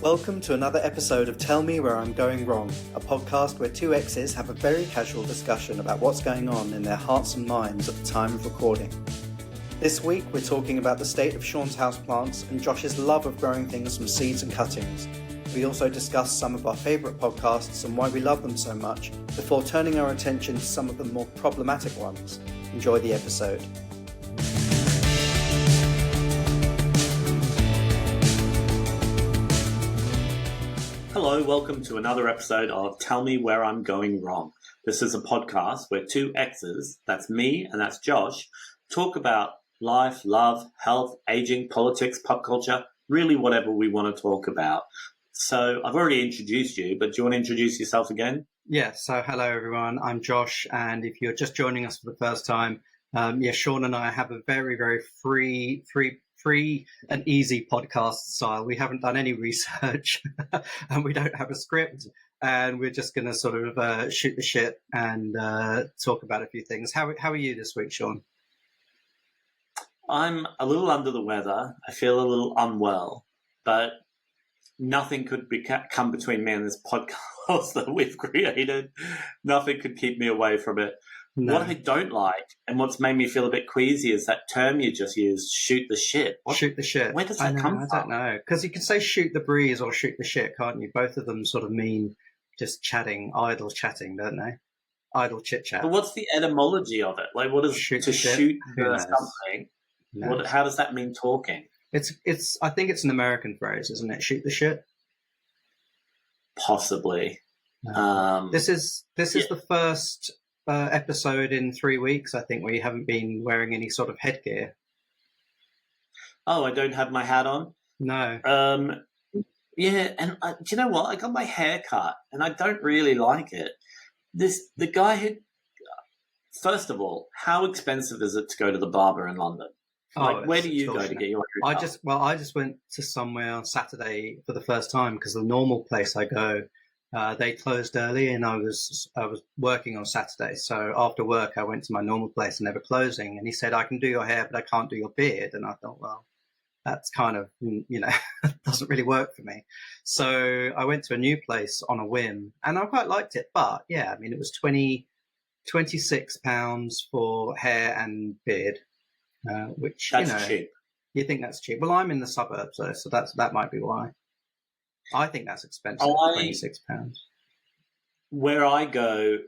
Welcome to another episode of Tell Me Where I'm Going Wrong, a podcast where two exes have a very casual discussion about what's going on in their hearts and minds at the time of recording. This week we're talking about the state of Sean's houseplants and Josh's love of growing things from seeds and cuttings. We also discuss some of our favourite podcasts and why we love them so much, before turning our attention to some of the more problematic ones. Enjoy the episode. Hello, welcome to another episode of Tell Me Where I'm Going Wrong. This is a podcast where two exes, that's me and that's Josh, talk about life, love, health, aging, politics, pop culture, really whatever we want to talk about. So I've already introduced you, but do you want to introduce yourself again? Yeah, so hello everyone, I'm Josh, and if you're just joining us for the first time, Sean and I have a very, very free and easy podcast style. We haven't done any research and we don't have a script, and we're just going to sort of shoot the shit and talk about a few things. How are you this week, Sean? I'm a little under the weather. I feel a little unwell, but nothing could come between me and this podcast that we've created. Nothing could keep me away from it. No. What I don't like, and what's made me feel a bit queasy, is that term you just used, shoot the shit. Shoot the shit. Where does that come from? I don't know. Because you can say shoot the breeze or shoot the shit, can't you? Both of them sort of mean just chatting, idle chatting, don't they? Idle chit-chat. But what's the etymology of it? Like, what is shoot to shoot something? No. How does that mean talking? It's. I think it's an American phrase, isn't it? Shoot the shit? Possibly. This is the first episode in 3 weeks, I think, where you haven't been wearing any sort of headgear. Oh, I don't have my hat on? No. Yeah, and do you know what? I got my hair cut, and I don't really like it. The guy who... First of all, how expensive is it to go to the barber in London? Like, where do you go to get your hair cut? I just went to somewhere on Saturday for the first time, because the normal place I go, they closed early, and I was working on Saturday. So after work, I went to my normal place and they were closing. And he said, "I can do your hair, but I can't do your beard." And I thought, well, that's kind of, doesn't really work for me. So I went to a new place on a whim, and I quite liked it. But yeah, I mean, it was £26 for hair and beard, which that's cheap. You think that's cheap? Well, I'm in the suburbs, so that might be why. I think that's expensive. £26. Where I go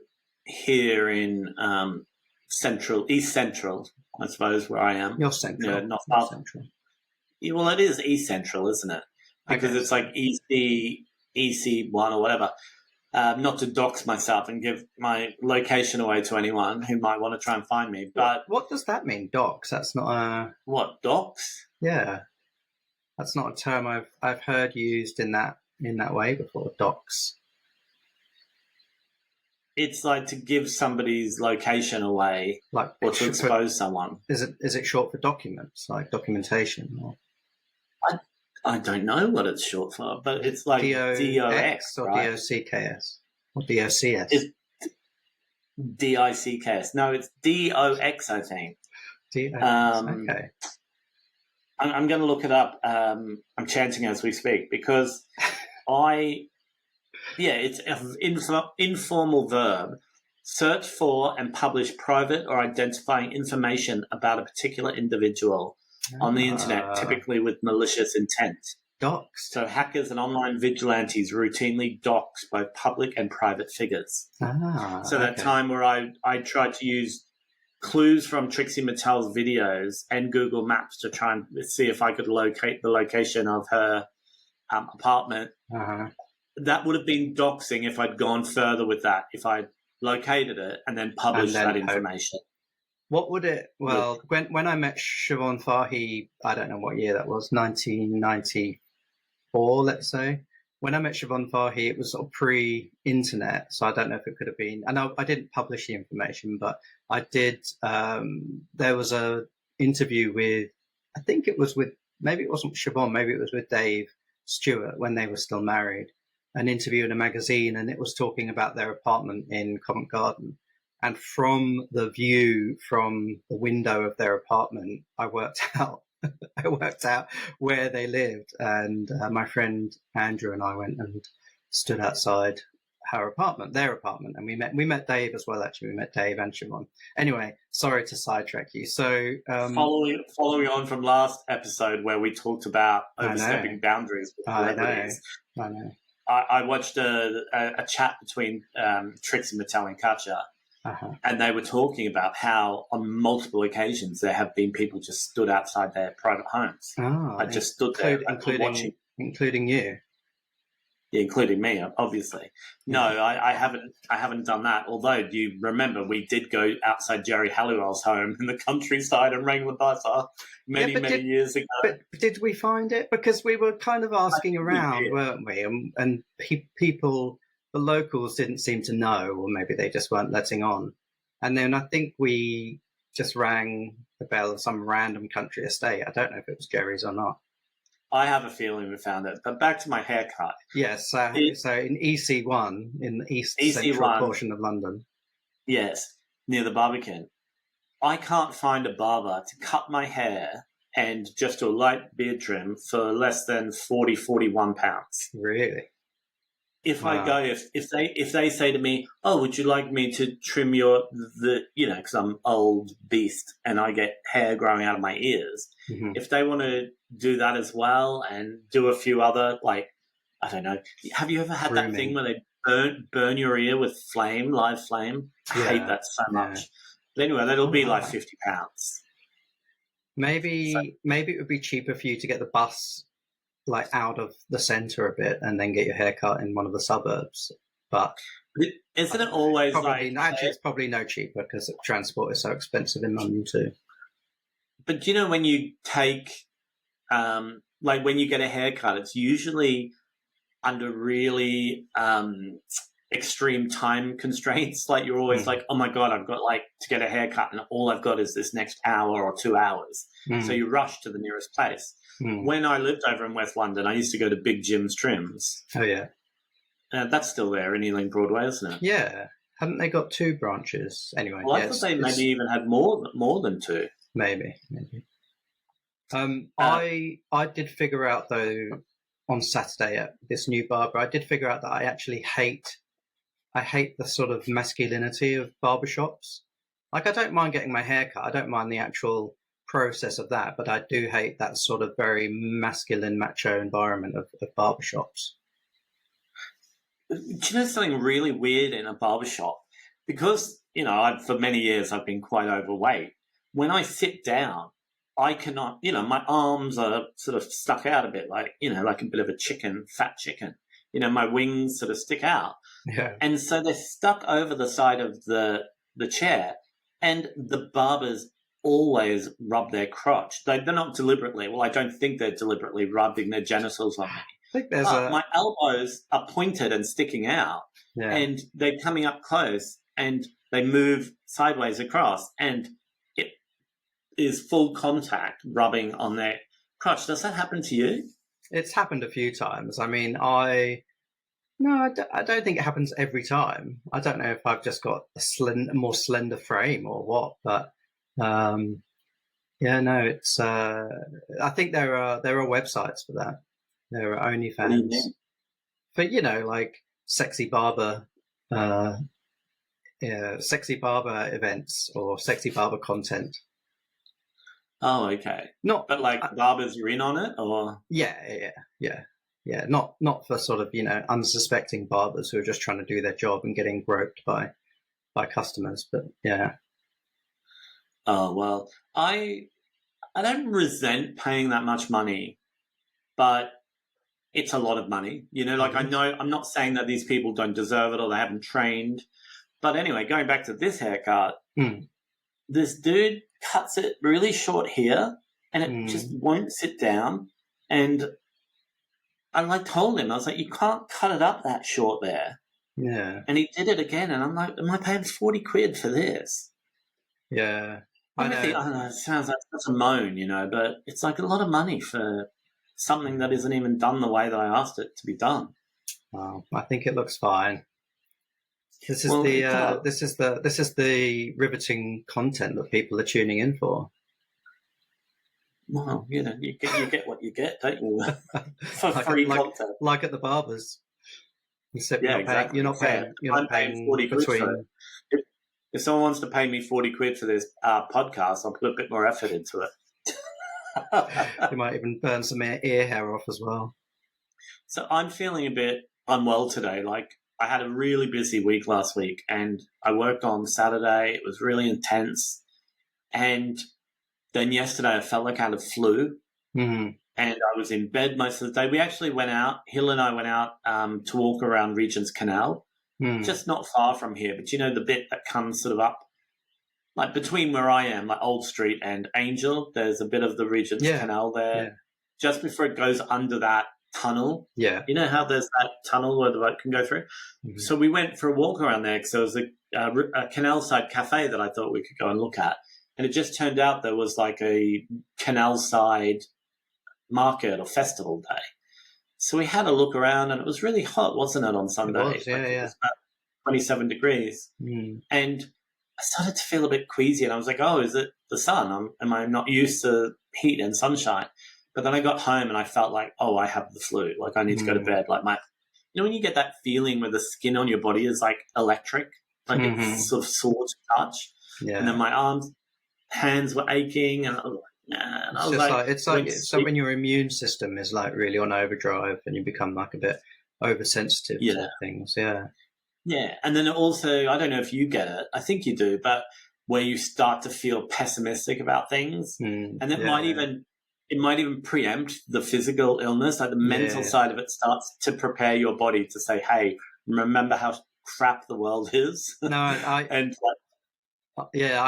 here in East Central, I suppose, where I am. You're central. Yeah, not far. Central. Yeah, well, it is East Central, isn't it? Because it's like EC1 or whatever. Not to dox myself and give my location away to anyone who might want to try and find me. But what does that mean, dox? That's not a... What, dox? Yeah. That's not a term I've heard used in that way before. Dox. It's like to give somebody's location away, or to expose someone. Is it short for documents, like documentation? Or? I don't know what it's short for, but it's like DOX or right? DOCKS or DOCS. It's DICKS. No, it's DOX, I think. DOX. Okay. I'm going to look it up. I'm chanting as we speak because it's an informal verb. Search for and publish private or identifying information about a particular individual on the internet, typically with malicious intent. Dox. So hackers and online vigilantes routinely dox both public and private figures. That time where I tried to use clues from Trixie Mattel's videos and Google Maps to try and see if I could locate the location of her apartment. That would have been doxing if I'd gone further with that, if I'd located it and then published that information. What would it... Well, when I met Siobhan Fahy, I don't know what year that was, 1994, let's say. When I met Siobhan Fahy, it was sort of pre-internet, so I don't know if it could have been... And I didn't publish the information, but I did... there was a interview with... I think it was with... Maybe it wasn't Siobhan, maybe it was with Dave Stewart when they were still married. An interview in a magazine, and it was talking about their apartment in Covent Garden. And from the view from the window of their apartment, I worked out I worked out where they lived, and my friend Andrew and I went and stood outside their apartment, and we met Dave as well. Actually, we met Dave and Shimon. Anyway, sorry to sidetrack you. So, following on from last episode where we talked about overstepping boundaries with celebrities, I know. I watched a chat between Trixie and Katya, and they were talking about how on multiple occasions there have been people just stood outside their private homes. I just stood there, including you. Yeah, including me, obviously. No, I haven't done that. Although, do you remember we did go outside Jerry Halliwell's home in the countryside and rang the buzzer many years ago. But did we find it? Because we were kind of asking around, weren't we? And people, the locals didn't seem to know, or maybe they just weren't letting on. And then I think we just rang the bell of some random country estate. I don't know if it was Jerry's or not. I have a feeling we found it. But back to my haircut. Yes, so in EC1, in the east central portion of London. Yes, near the Barbican. I can't find a barber to cut my hair and just do a light beard trim for less than £41. Really? If I go, if they say to me, "Oh, would you like me to trim because I'm old beast and I get hair growing out of my ears." Mm-hmm. If they want to do that as well and do a few other, like, I don't know. Have you ever had that thing where they burn your ear with live flame? I hate that so much. But anyway, that'll be like £50. Maybe it would be cheaper for you to get the bus like out of the centre a bit and then get your hair cut in one of the suburbs. But isn't it always it's probably no cheaper because transport is so expensive in London too. But do you know when you take when you get a haircut, it's usually under really extreme time constraints. Like you're always like, oh my God, I've got to get a haircut and all I've got is this next hour or 2 hours. So you rush to the nearest place. When I lived over in West London, I used to go to Big Jim's Trims. Oh, yeah. That's still there in Ealing Broadway, isn't it? Yeah. Haven't they got 2 branches? Anyway, well, I thought they maybe even had more than 2. Maybe. I did figure out, though, on Saturday at this new barber, I did figure out that I actually hate the sort of masculinity of barbershops. Like, I don't mind getting my hair cut. I don't mind the actual process of that, but I do hate that sort of very masculine, macho environment of barbershops. Do you know something really weird in a barbershop? Because, for many years I've been quite overweight. When I sit down, I cannot, my arms are sort of stuck out a bit, like a bit of a fat chicken. My wings sort of stick out. Yeah. And so they're stuck over the side of the chair, and the barbers always rub their crotch. They're not deliberately. Well, I don't think they're deliberately rubbing their genitals on me. I think my elbows are pointed and sticking out, and they're coming up close, and they move sideways across, and it is full contact rubbing on their crotch. Does that happen to you? It's happened a few times. I mean, I don't think it happens every time. I don't know if I've just got a more slender frame or what, but it's. I think there are websites for that. There are OnlyFans, but like sexy barber events or sexy barber content. Oh, okay. But barbers are in on it, or yeah. Not for sort of unsuspecting barbers who are just trying to do their job and getting groped by customers, but yeah. Oh well, I don't resent paying that much money, but it's a lot of money. I know I'm not saying that these people don't deserve it or they haven't trained, but anyway, going back to this haircut, this dude cuts it really short here, and it just won't sit down. And I told him, I was like, you can't cut it up that short there. Yeah. And he did it again, and I'm like, am I paying 40 quid for this? Yeah. I know, it sounds like such a moan, but it's like a lot of money for something that isn't even done the way that I asked it to be done. Well, I think it looks fine. This is the riveting content that people are tuning in for. Well, you get what you get, don't you? For like free like, content. like at the barbers. Except Exactly. you're not paying 40 quid between. for it. If someone wants to pay me 40 quid for this podcast, I'll put a bit more effort into it. You might even burn some ear hair off as well. So I'm feeling a bit unwell today. Like, I had a really busy week last week, and I worked on Saturday. It was really intense. And then yesterday I felt like I had a flu. Mm-hmm. And I was in bed most of the day. We actually went out, Hill and I went out to walk around Regent's Canal, just not far from here. But you know, the bit that comes sort of up, like between where I am, like Old Street and Angel, there's a bit of the Regent's Canal there. Yeah. Just before it goes under that tunnel. Yeah. You know how there's that tunnel where the boat can go through? Mm-hmm. So we went for a walk around there because there was a canal side cafe that I thought we could go and look at. And it just turned out there was like a canal side market or festival day. So we had a look around, and it was really hot, wasn't it, on Sunday? It was, It was about 27 degrees. And I started to feel a bit queasy, and I was like, oh, is it the sun? Am I not used to heat and sunshine? But then I got home and I felt like, oh, I have the flu. Like, I need to go to bed. Like, when you get that feeling where the skin on your body is like electric, like it's sort of sore to touch. Yeah. And then my hands were aching, and I was like, nah. And I was like, so when your immune system is like really on overdrive and you become like a bit oversensitive to things. Yeah. Yeah. And then also, I don't know if you get it. I think you do, but where you start to feel pessimistic about things, and it might even preempt the physical illness. Like the mental side of it starts to prepare your body to say, hey, remember how crap the world is? No, I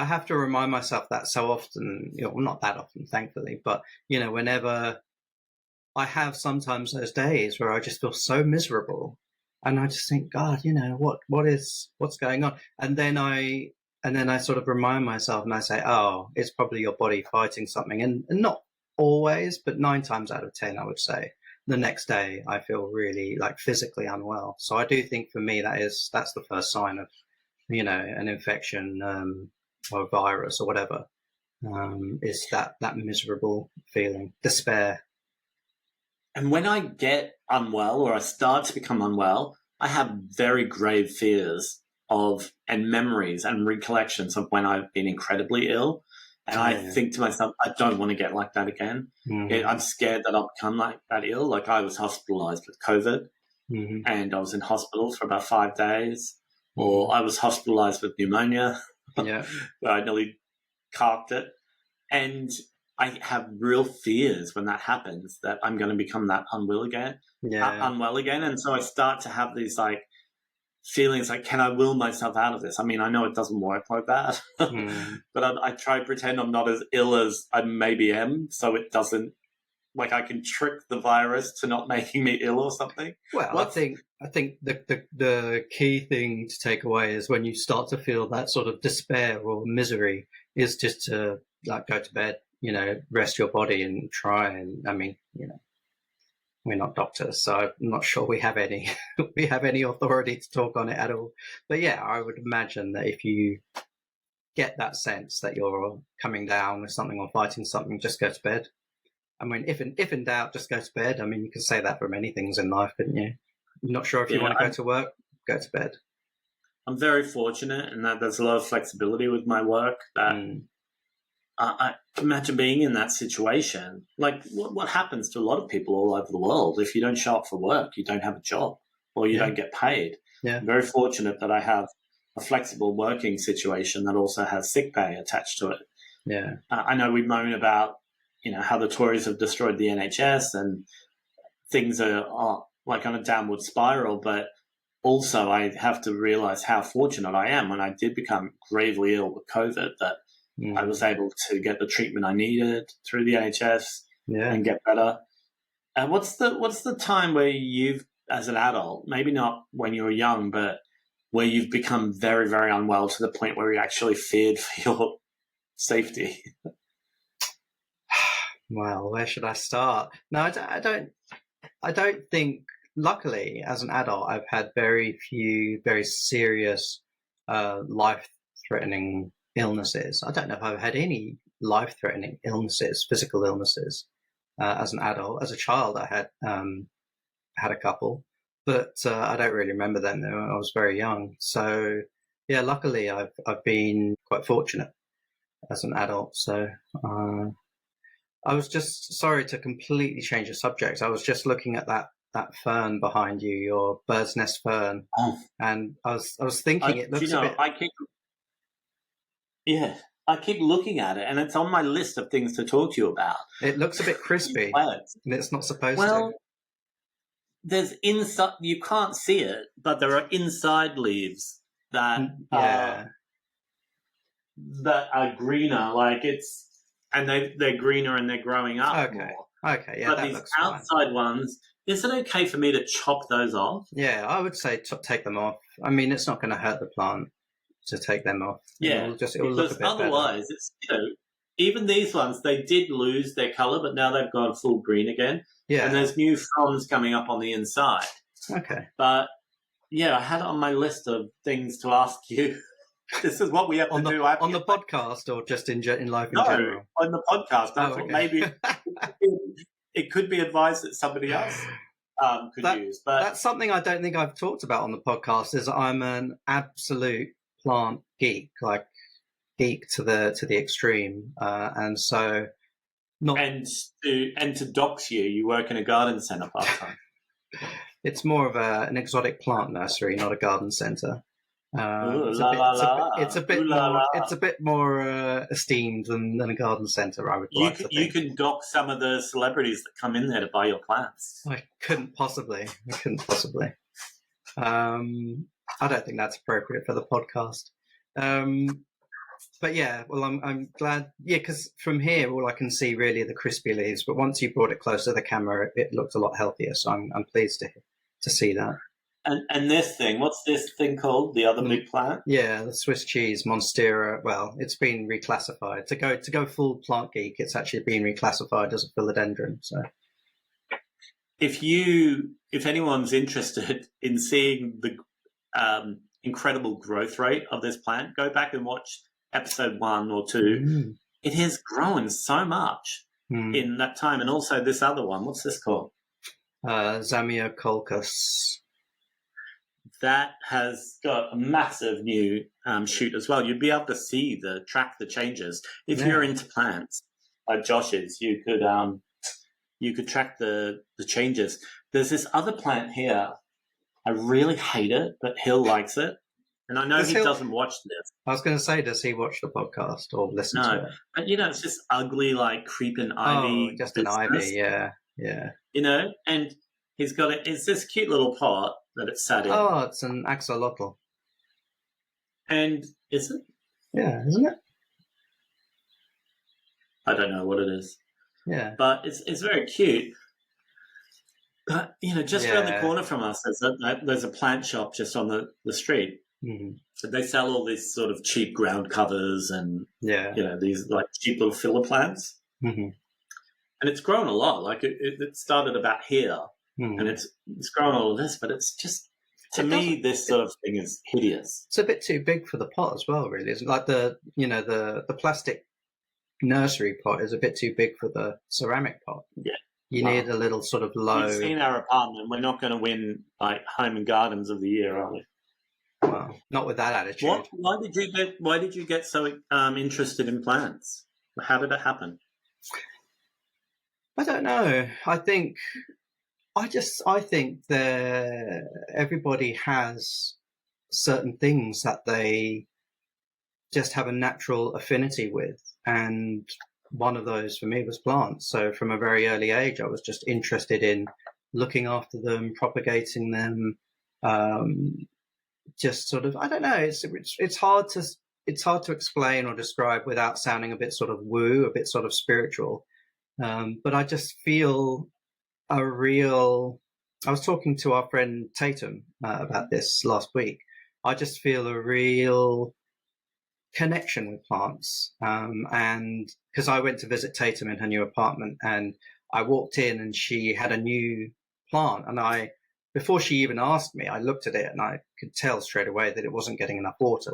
have to remind myself that so often, not that often, thankfully, but, whenever I have sometimes those days where I just feel so miserable and I just think, God, what's going on? And then I sort of remind myself and I say, oh, it's probably your body fighting something. And not always, but 9 times out of 10, I would say the next day I feel really like physically unwell. So I do think for me that's the first sign of an infection or a virus or whatever, is that miserable feeling, despair. And when I get unwell or I start to become unwell, I have very grave fears and memories and recollections of when I've been incredibly ill. And I think to myself, I don't want to get like that again. I'm scared that I'll become like that ill. Like I was hospitalized with COVID and I was in hospital for about 5 days. Or I was hospitalized with pneumonia, where I nearly carked it. And I have real fears when that happens that I'm going to become that unwell again. And so I start to have these like feelings like, can I will myself out of this? I mean, I know it doesn't work like that, but I try to pretend I'm not as ill as I maybe am, so it doesn't, like I can trick the virus to not making me ill or something. Well, I think the key thing to take away is when you start to feel that sort of despair or misery is just to like go to bed, rest your body and try. And I mean, we're not doctors, so I'm not sure we have any authority to talk on it at all. But yeah, I would imagine that if you get that sense that you're coming down with something or fighting something, just go to bed. I mean, if in doubt, just go to bed. I mean, you can say that for many things in life, couldn't you? You're not sure if you want to go to work, go to bed. I'm very fortunate in that there's a lot of flexibility with my work. That I imagine being in that situation. Like, what happens to a lot of people all over the world? If you don't show up for work, you don't have a job or you don't get paid. Yeah. I'm very fortunate that I have a flexible working situation that also has sick pay attached to it. Yeah, I know we moan about how the Tories have destroyed the NHS and things are like on a downward spiral. But also I have to realize how fortunate I am when I did become gravely ill with COVID, that I was able to get the treatment I needed through the NHS and get better. And what's the time where you've, as an adult, maybe not when you were young, but where you've become very, very unwell to the point where you actually feared for your safety? Well, where should I start? No, I don't think, luckily, as an adult, I've had very few very serious life-threatening illnesses. I don't know if I've had any life-threatening illnesses, physical illnesses, as an adult. As a child, I had a couple, but I don't really remember them. I was very young. So yeah, luckily I've been quite fortunate as an adult. So I was just, sorry to completely change the subject. I was just looking at that fern behind you, your bird's nest fern, and I was thinking it looks a bit. I keep looking at it, and it's on my list of things to talk to you about. It looks a bit crispy, and it's not supposed to. There's inside. You can't see it, but there are inside leaves that are greener. Like and they're greener and they're growing up more. Okay, yeah, but these outside ones, is it okay for me to chop those off? Yeah, I would say take them off. I mean, it's not going to hurt the plant to take them off. Yeah, it'll look a bit otherwise, better. It's even these ones, they did lose their colour, but now they've gone full green again. Yeah, and there's new fronds coming up on the inside. Okay, but yeah, I had it on my list of things to ask you. This is what we have to do on the podcast, or just in life in general. On the podcast. I thought maybe it could be advice that somebody else could use. But that's something I don't think I've talked about on the podcast. Is I'm an absolute plant geek, like geek to the extreme, and so to dox you work in a garden centre part time. It's more of an exotic plant nursery, not a garden centre. It's a bit more esteemed than a garden centre. I would like to think. You can dock some of the celebrities that come in there to buy your plants. I couldn't possibly. I don't think that's appropriate for the podcast. But yeah, well, I'm glad. Yeah, because from here, all I can see really are the crispy leaves. But once you brought it closer to the camera, it looked a lot healthier. So I'm pleased to see that. And this thing, what's this thing called? The other big plant? Yeah, the Swiss cheese Monstera. Well, it's been reclassified. To go full plant geek, it's actually been reclassified as a philodendron. So, if anyone's interested in seeing the incredible growth rate of this plant, go back and watch episode 1 or 2. It has grown so much in that time, and also this other one. What's this called? Zamioculcas. That has got a massive new shoot as well. You'd be able to track the changes. If you're into plants, like Josh is, you could track the changes. There's this other plant here. I really hate it, but Hill likes it. And I know he doesn't watch this. I was going to say, does he watch the podcast or listen to it? No, but it's just ugly, like creeping ivy. Oh, just an ivy, yeah. And he's got it's this cute little pot that it's sat in. Oh, it's an axolotl. And is it? Yeah, isn't it? I don't know what it is. Yeah. But it's very cute. But, just around the corner from us, there's a plant shop just on the street. Mm-hmm. So they sell all these sort of cheap ground covers and, these like cheap little filler plants. Mm-hmm. And it's grown a lot. Like it started about here. And it's grown all of this, but it's just, to me, this sort of thing is hideous. It's a bit too big for the pot as well, really. It's like the plastic nursery pot is a bit too big for the ceramic pot. Yeah. You need a little sort of low. You've seen our apartment. We're not going to win like Home and Gardens of the Year, are we? Well, not with that attitude. Why did you get so interested in plants? How did it happen? I don't know. I think everybody has certain things that they just have a natural affinity with, and one of those for me was plants. So from a very early age, I was just interested in looking after them, propagating them. Just sort of, I don't know. It's hard to explain or describe without sounding a bit sort of woo, a bit sort of spiritual. But I just feel I was talking to our friend Tatum about this last week. I just feel a real connection with plants. And because I went to visit Tatum in her new apartment, and I walked in and she had a new plant, and before she even asked me, I looked at it and I could tell straight away that it wasn't getting enough water,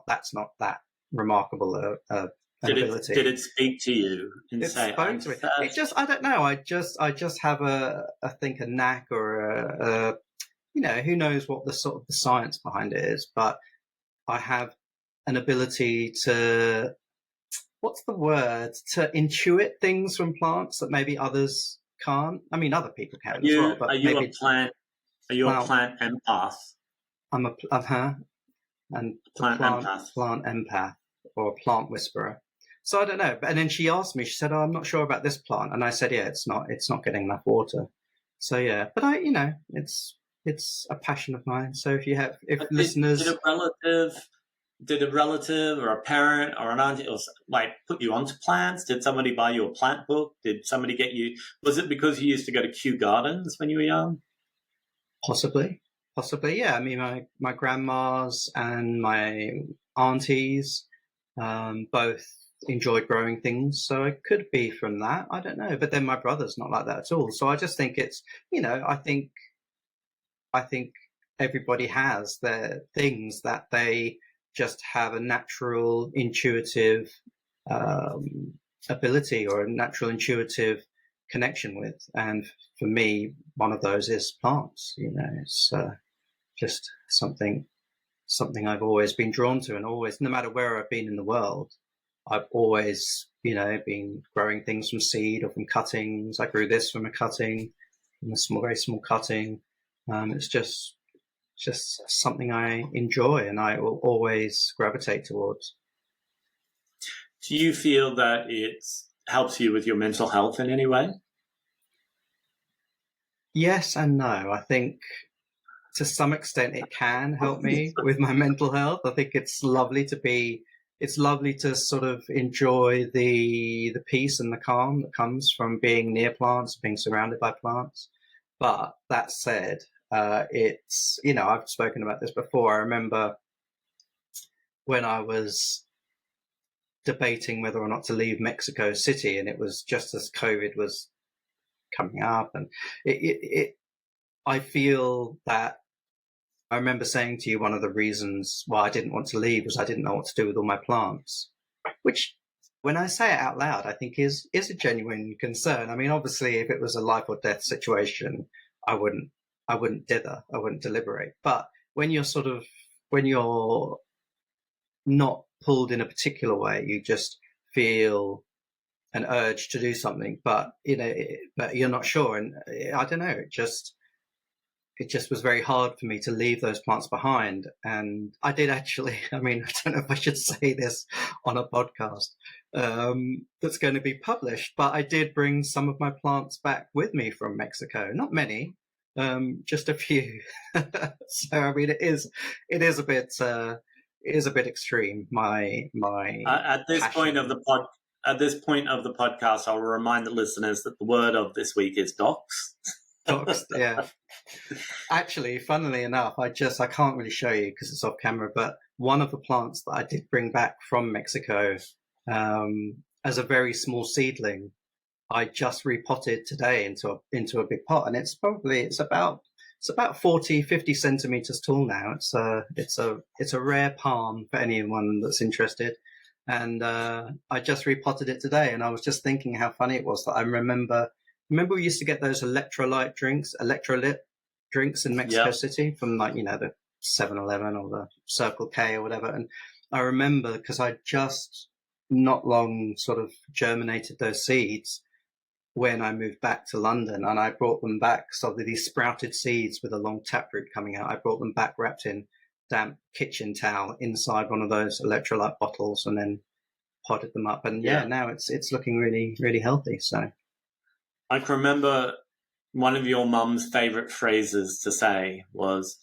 that's not that remarkable a ability. Did it speak to you and It say, spoke to me. It just, I don't know. I just have a knack or a who knows what the sort of the science behind it is, but I have an ability to, what's the word, to intuit things from plants that maybe others can't. I mean, other people can as well, but are you maybe a plant empath? I'm a and plant empath or plant whisperer. So I don't know. And then she asked me, she said, "Oh, I'm not sure about this plant." And I said, "Yeah, it's not getting enough water." So yeah, but it's a passion of mine. So if listeners, did a relative or a parent or an auntie or put you onto plants? Did somebody buy you a plant book? Did somebody get you? Was it because you used to go to Kew Gardens when you were young? Possibly, yeah. I mean, my grandmas and my aunties both enjoyed growing things, so it could be from that. I don't know. But then my brother's not like that at all. So I just think it's, I think everybody has their things that they just have a natural intuitive ability or a natural intuitive connection with. And for me, one of those is plants. It's just something I've always been drawn to, and always, no matter where I've been in the world, I've always, been growing things from seed or from cuttings. I grew this from a cutting, from a very small cutting. It's just something I enjoy and I will always gravitate towards. Do you feel that it helps you with your mental health in any way? Yes and no. I think to some extent it can help me with my mental health. I think it's lovely to sort of enjoy the peace and the calm that comes from being near plants, being surrounded by plants. But that said, it's, I've spoken about this before. I remember when I was debating whether or not to leave Mexico City, and it was just as COVID was coming up, and I feel that I remember saying to you, one of the reasons why I didn't want to leave was I didn't know what to do with all my plants, which, when I say it out loud, I think is a genuine concern. I mean, obviously, if it was a life or death situation, I wouldn't dither, I wouldn't deliberate. But when you're not pulled in a particular way, you just feel an urge to do something, but you're not sure. And I don't know, it just was very hard for me to leave those plants behind. And I did actually, I mean, I don't know if I should say this on a podcast that's going to be published, but I did bring some of my plants back with me from Mexico. Not many, just a few. So I mean, it is a bit extreme. My at this passion. At this point of the podcast, I'll remind the listeners that the word of this week is docs. Docs, yeah. Actually, funnily enough, I can't really show you because it's off camera, but one of the plants that I did bring back from Mexico as a very small seedling, I just repotted today into a big pot, and it's about 40-50 centimeters tall now. It's a rare palm for anyone that's interested. And I just repotted it today, and I was just thinking how funny it was that I remember we used to get those electrolyte drinks in Mexico City from the 7-Eleven or the Circle K or whatever. And I remember, because I just not long sort of germinated those seeds when I moved back to London, and I brought them back. So these sprouted seeds with a long taproot coming out, I brought them back wrapped in damp kitchen towel inside one of those electrolyte bottles, and then potted them up. And now it's looking really, really healthy. So I can remember one of your mum's favorite phrases to say was,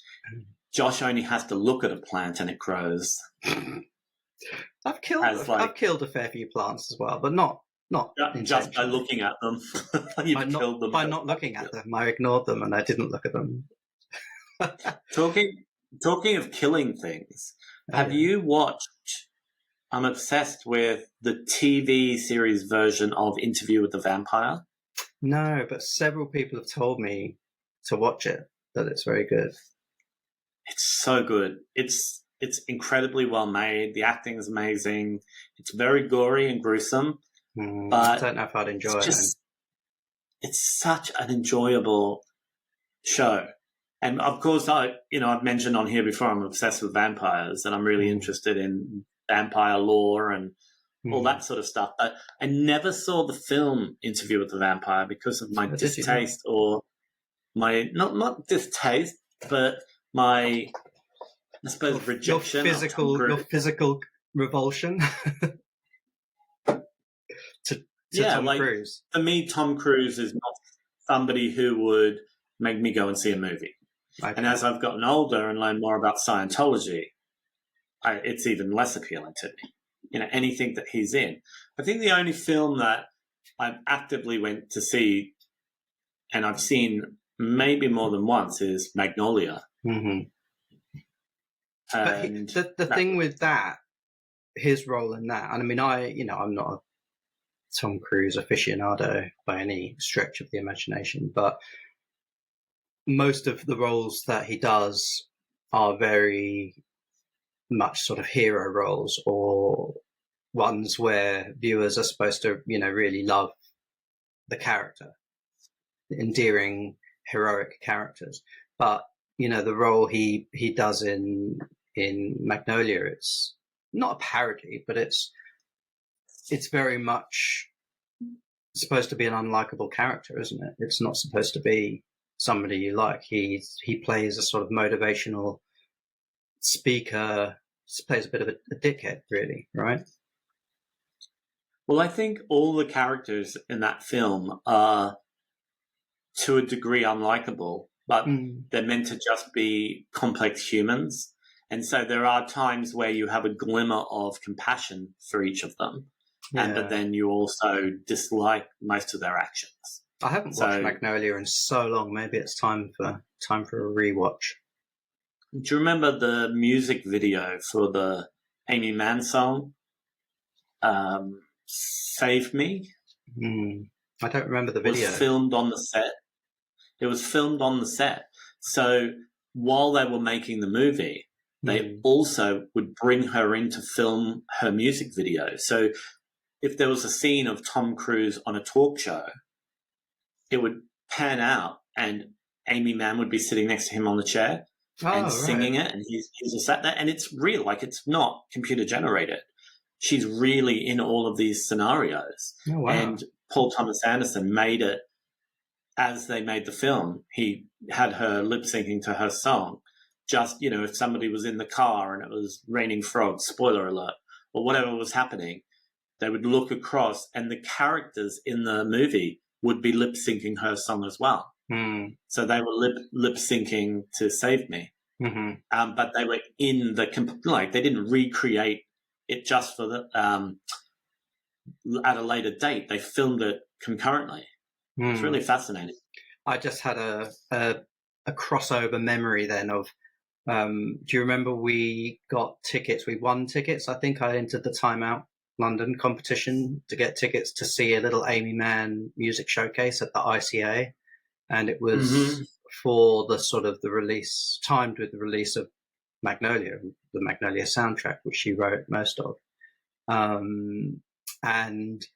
"Josh only has to look at a plant and it grows." I've killed a fair few plants as well, but not just by looking at them. You've killed them by not looking at them. I ignored them and I didn't look at them. Talking of killing things, have you watched? I'm obsessed with the TV series version of Interview with the Vampire. No, but several people have told me to watch it, that it's very good. It's so good. It's It's incredibly well made. The acting is amazing. It's very gory and gruesome. But I don't know if I'd enjoy it. It's such an enjoyable show. And of course, I've mentioned on here before, I'm obsessed with vampires, and I'm really interested in vampire lore and all that sort of stuff. But I never saw the film Interview with the Vampire because of my distaste, or my not distaste, but my, I suppose, rejection. Your physical revulsion to Tom Cruise. For me, Tom Cruise is not somebody who would make me go and see a movie. Okay. And as I've gotten older and learned more about Scientology, it's even less appealing to me. Anything that he's in. I think the only film that I actively went to see, and I've seen maybe more than once, is Magnolia. Mm-hmm. But the thing with that, his role in that, and I mean, I'm not a Tom Cruise aficionado by any stretch of the imagination, but most of the roles that he does are very much sort of hero roles, or ones where viewers are supposed to, really love the character, endearing, heroic characters. But, the role he does in Magnolia, it's not a parody, but it's very much supposed to be an unlikable character, isn't it? It's not supposed to be somebody you like. He plays a sort of motivational speaker, plays a bit of a dickhead, really, right? Well, I think all the characters in that film are, to a degree, unlikable, but they're meant to just be complex humans. And so there are times where you have a glimmer of compassion for each of them, but then you also dislike most of their actions. I haven't watched Magnolia in so long. Maybe it's time for a rewatch. Do you remember the music video for the Amy Mann song, Save Me? I don't remember the video. It was filmed on the set. It was filmed on the set. So while they were making the movie, they also would bring her in to film her music video. So if there was a scene of Tom Cruise on a talk show, it would pan out and Amy Mann would be sitting next to him on the chair and singing it, and he's just sat there, and it's real, like it's not computer generated. She's really in all of these scenarios. Oh, wow. And Paul Thomas Anderson made it as they made the film. He had her lip syncing to her song. Just, if somebody was in the car and it was raining frogs, spoiler alert, or whatever was happening, they would look across and the characters in the movie would be lip syncing her song as well. So they were lip syncing to Save Me. But they were in they didn't recreate it just for the, at a later date. They filmed it concurrently. It's really fascinating. I just had a crossover memory then of, do you remember we got tickets? We won tickets. I think I entered the Time Out London competition to get tickets to see a little Amy Mann music showcase at the ICA. And it was for the sort of the release, timed with the release of Magnolia, the Magnolia soundtrack, which she wrote most of. And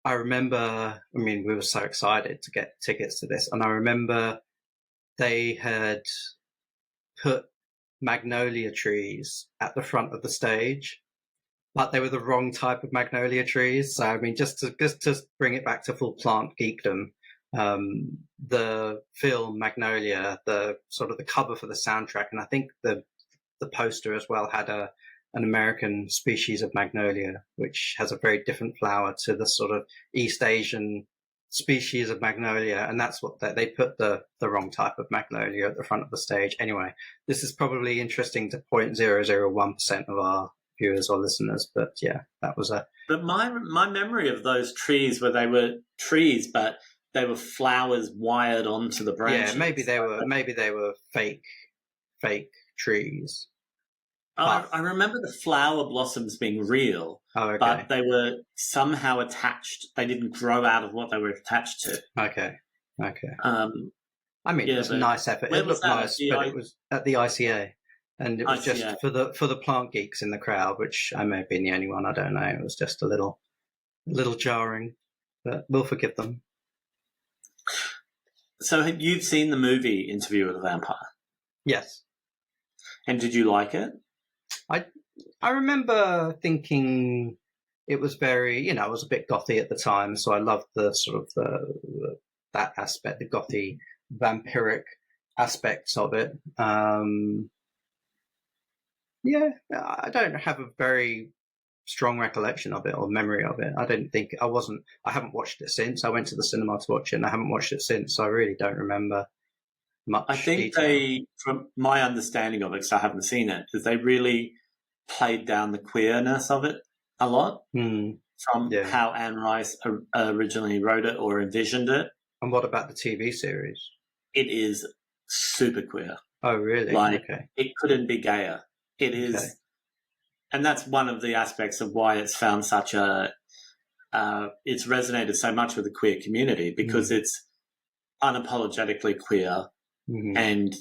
I remember, we were so excited to get tickets to this. And I remember they had put magnolia trees at the front of the stage, but they were the wrong type of magnolia trees. So, just to bring it back to full plant geekdom, the film Magnolia, the sort of the cover for the soundtrack, and I think the poster as well had an American species of magnolia, which has a very different flower to the sort of East Asian species of magnolia, and that's what they put the wrong type of magnolia at the front of the stage. Anyway, this is probably interesting to 0.001% of our viewers or listeners, but yeah, that was a. But my memory of those trees, where they were trees, but they were flowers wired onto the branches. Yeah, maybe they were fake trees. Oh, I remember the flower blossoms being real, but they were somehow attached. They didn't grow out of what they were attached to. Okay. It was a nice effort. It looked nice, but it was at the ICA. And it was just for the plant geeks in the crowd, which I may have been the only one. I don't know. It was just a little jarring, but we'll forgive them. So you've seen the movie Interview with a Vampire? Yes. And did you like it? I remember thinking it was very, I was a bit gothy at the time, so I loved the sort of that aspect, the gothy, vampiric aspects of it. Yeah, I don't have a very strong recollection of it or memory of it. I haven't watched it since. I went to the cinema to watch it and I haven't watched it since, so I really don't remember much. I think from my understanding of it, because I haven't seen it, is they really played down the queerness of it a lot from how Anne Rice originally wrote it or envisioned it. And what about the TV series? It is super queer. Oh, really? Okay. It couldn't be gayer. It is, and that's one of the aspects of why it's found such it's resonated so much with the queer community, because it's unapologetically queer, and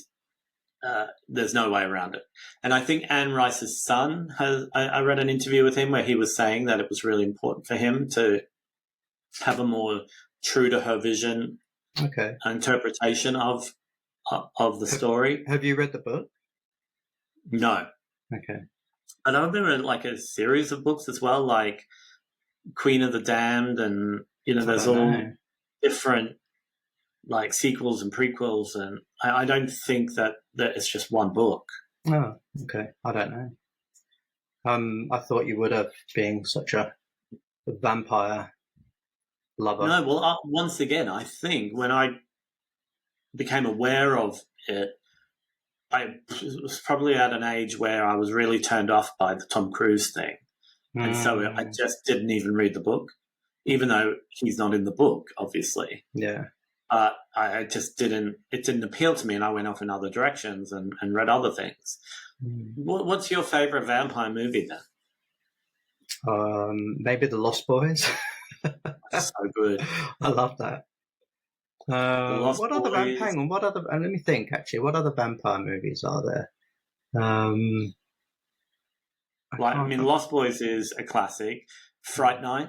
there's no way around it. And I think Anne Rice's son I read an interview with him where he was saying that it was really important for him to have a more true to her vision interpretation of the story. Have you read the book? No. Okay. I know there are like a series of books as well, like Queen of the Damned, and there's all different like sequels and prequels, and I don't think that it's just one book. Oh, okay. I don't know. I thought you would have, being such a vampire lover. No, well, once again, I think when I became aware of it, I was probably at an age where I was really turned off by the Tom Cruise thing. And so I just didn't even read the book, even though he's not in the book, obviously. Yeah. But I just it didn't appeal to me, and I went off in other directions and read other things. What's your favorite vampire movie then? Maybe The Lost Boys. So good. I love that. What other let me think, actually. What other vampire movies are there? Lost Boys is a classic. Fright Night.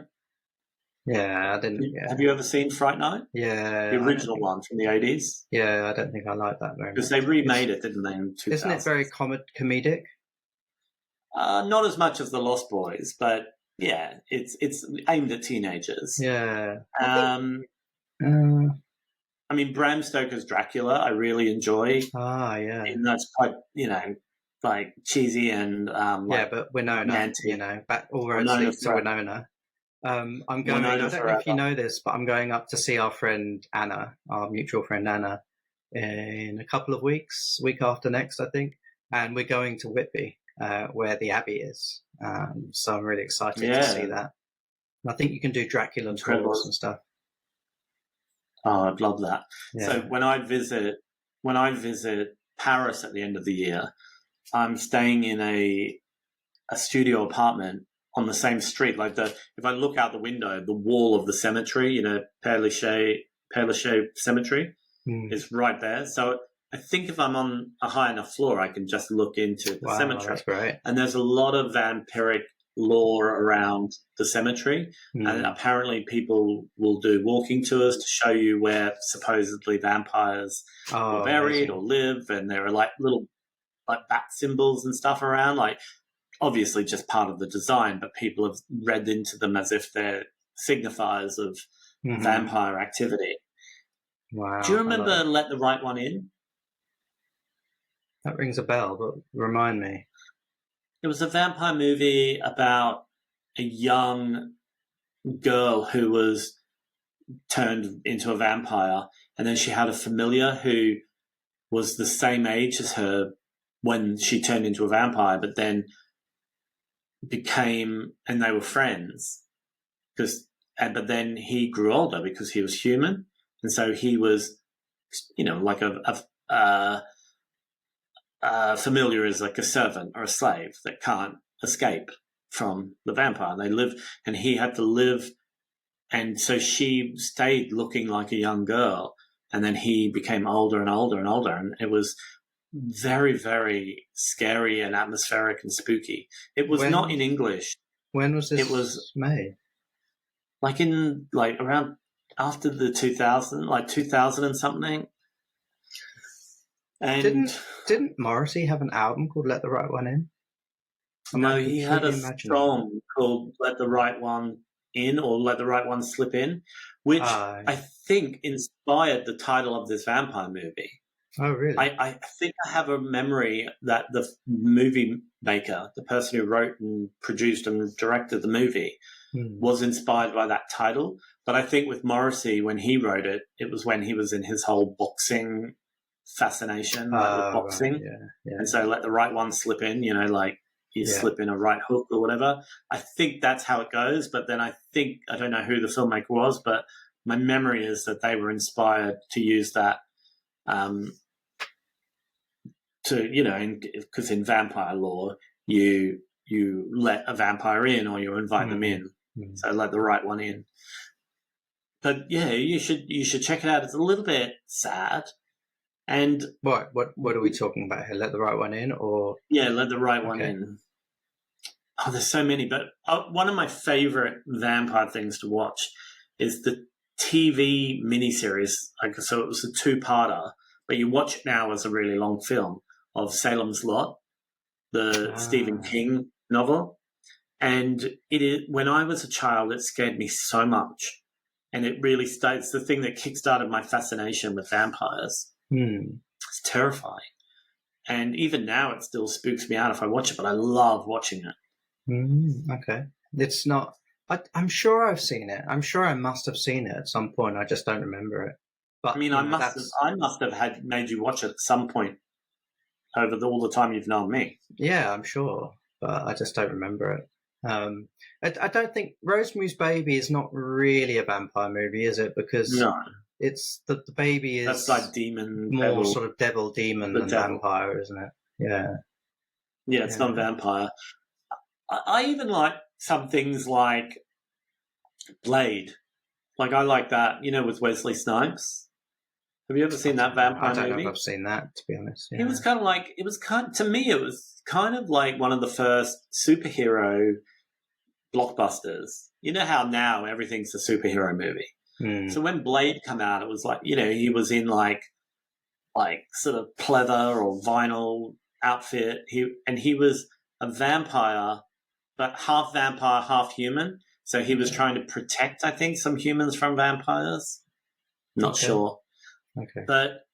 Yeah, I didn't. Yeah. Have you ever seen Fright Night? Yeah. The original one from the 80s? Yeah, I don't think I like that very much. Because they remade it, didn't they, in 2000? Isn't it very comedic? Not as much as The Lost Boys, but yeah, it's aimed at teenagers. Yeah. Bram Stoker's Dracula, I really enjoy. Ah, yeah. And that's quite, like cheesy and but Winona, back all roads lead to Winona. I'm going. I don't know if you know this, but I'm going up to see our friend Anna, our mutual friend Anna, in a couple of weeks. Week after next, I think, and we're going to Whitby, where the Abbey is. So I'm really excited to see that. And I think you can do Dracula tours and stuff. Oh, I'd love that. Yeah. So when I visit Paris at the end of the year, I'm staying in a studio apartment on the same street. Like if I look out the window, the wall of the cemetery, Père Lachaise Cemetery is right there. So I think if I'm on a high enough floor, I can just look into the cemetery. That's great. And there's a lot of vampiric lore around the cemetery, and apparently people will do walking tours to show you where supposedly vampires were buried or live, and there are like little like bat symbols and stuff around, like obviously just part of the design, but people have read into them as if they're signifiers of vampire activity. Wow. Do you remember Let the Right One In? That rings a bell, but remind me. It was a vampire movie about a young girl who was turned into a vampire, and then she had a familiar who was the same age as her when she turned into a vampire, but then and they were friends, but then he grew older because he was human, and so he was, like a familiar is like a servant or a slave that can't escape from the vampire. They live, and he had to live, and so she stayed looking like a young girl, and then he became older and older and older, and it was very, very scary and atmospheric and spooky. It was not in English. When was this? It was made, around after the 2000 and something. And didn't Morrissey have an album called "Let the Right One In"? No, he had a song called "Let the Right One In" or "Let the Right One Slip In," which I think inspired the title of this vampire movie. Oh, really? I think I have a memory that the movie maker, the person who wrote and produced and directed the movie, was inspired by that title. But I think with Morrissey, when he wrote it, it was when he was in his whole boxing fascination with boxing. Right, yeah. And so "Let the Right One Slip In," you slip in a right hook or whatever. I think that's how it goes. But then I don't know who the filmmaker was, but my memory is that they were inspired to use that because in vampire lore, you let a vampire in or you invite them in. So let the right one in. But yeah, you should check it out. It's a little bit sad. And what are we talking about here? Let the right one in, or let the right one in. Oh, there's so many, but one of my favorite vampire things to watch is the TV miniseries. So it was a 2-parter, but you watch it now as a really long film of Salem's Lot, the Stephen King novel. And when I was a child, it scared me so much, and it really it's the thing that kickstarted my fascination with vampires. It's terrifying. And even now it still spooks me out if I watch it, but I love watching it. Okay. It's not... I'm sure I've seen it. I'm sure I must have seen it at some point. I just don't remember it. But I mean, I must have made you watch it at some point over all the time you've known me. Yeah, I'm sure. But I just don't remember it. I don't think... Rosemary's Baby is not really a vampire movie, is it? Because... No. It's the baby is... That's like demon... More devil, sort of demon than vampire, isn't it? Yeah. Yeah, it's not vampire. I even like some things like Blade. I like that, with Wesley Snipes. Have you ever seen that vampire movie? I don't know if I've seen that, to be honest. Yeah. To me, it was kind of like one of the first superhero blockbusters. You know how now everything's a superhero movie? So when Blade came out, it was like, he was in like sort of pleather or vinyl outfit. He was a vampire, but half vampire, half human. So he was trying to protect, I think, some humans from vampires. Not sure. Okay. But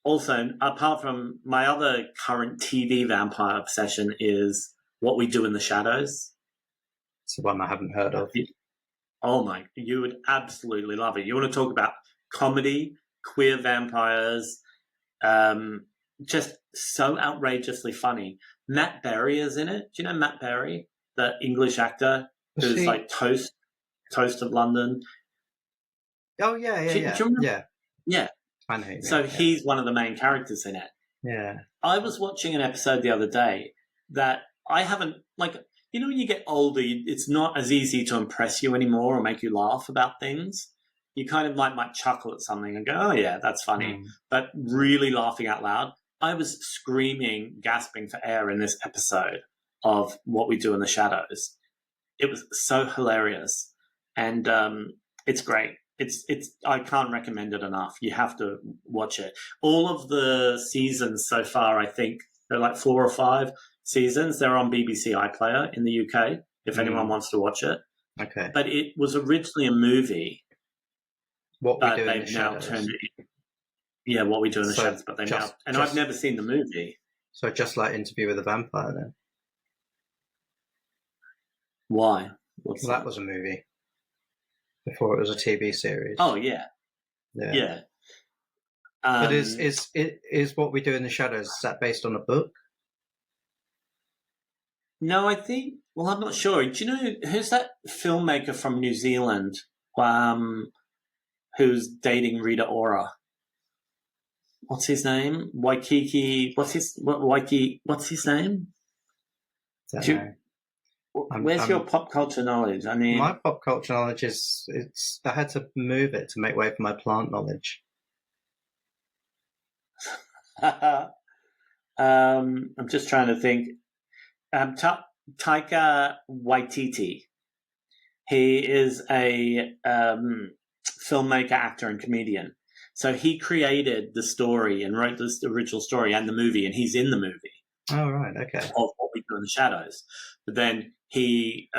also, apart from my other current TV vampire obsession is What We Do in the Shadows. It's the one I haven't heard of. Oh my, you would absolutely love it. You want to talk about comedy, queer vampires, just so outrageously funny. Matt Berry is in it. Do you know Matt Berry, the English actor who's like Toast of London? Oh, yeah. Yeah. I know. So he's one of the main characters in it. Yeah. I was watching an episode the other day that I haven't, when you get older, it's not as easy to impress you anymore or make you laugh about things. You kind of might chuckle at something and go, oh, yeah, that's funny. But really laughing out loud. I was screaming, gasping for air in this episode of What We Do in the Shadows. It was so hilarious. And it's great. I can't recommend it enough. You have to watch it. All of the seasons so far, I think, they're like 4 or 5 seasons. They're on BBC iPlayer in the UK, if anyone wants to watch it. Okay. But it was originally a movie. What We Do in the Shadows. What We Do in the Shadows. But I've never seen the movie. So just like Interview with a Vampire then? Why? That was a movie. Before it was a TV series. Oh, yeah. Yeah. But is What We Do in the Shadows, is that based on a book? No, I think... Well, I'm not sure. Do you know who's that filmmaker from New Zealand who's dating Rita Ora? What's his name? Waikiki... What's his name? Where's your pop culture knowledge? I mean... My pop culture knowledge is... I had to move it to make way for my plant knowledge. I'm just trying to think. Taika Waititi. He is a filmmaker, actor, and comedian. So he created the story and wrote this original story and the movie, and he's in the movie. Oh, right, okay. Of What We Do in the Shadows. But then he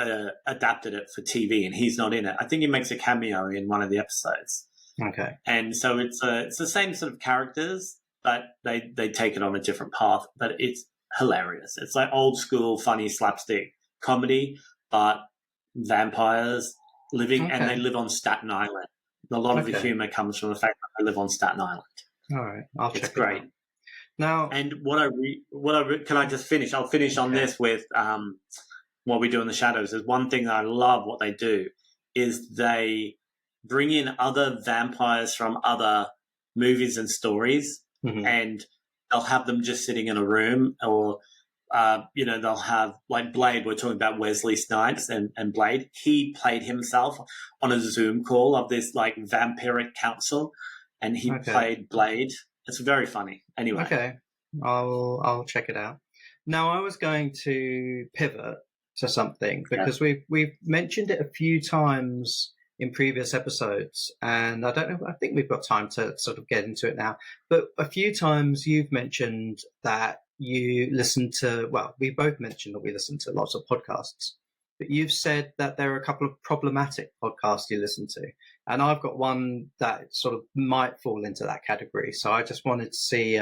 adapted it for TV, and he's not in it. I think he makes a cameo in one of the episodes. Okay. And so it's the same sort of characters, but they take it on a different path. But it's hilarious. It's like old school, funny slapstick comedy, but vampires living, and they live on Staten Island. A lot of the humor comes from the fact that they live on Staten Island. All right, I'll check it out. It's great. Now, and can I just finish? I'll finish on this with What We Do in the Shadows. There's one thing that I love what they do is they bring in other vampires from other movies and stories, and they'll have them just sitting in a room, or they'll have, like Blade. We're talking about Wesley Snipes and Blade. He played himself on a Zoom call of this like vampiric council, and he played Blade. It's very funny. Anyway. Okay. I'll check it out. Now, I was going to pivot to something because we've mentioned it a few times in previous episodes, and I don't know, I think we've got time to sort of get into it now. But a few times you've mentioned that you listen to, well, we both mentioned that we listen to lots of podcasts, but you've said that there are a couple of problematic podcasts you listen to. And I've got one that sort of might fall into that category. So I just wanted to see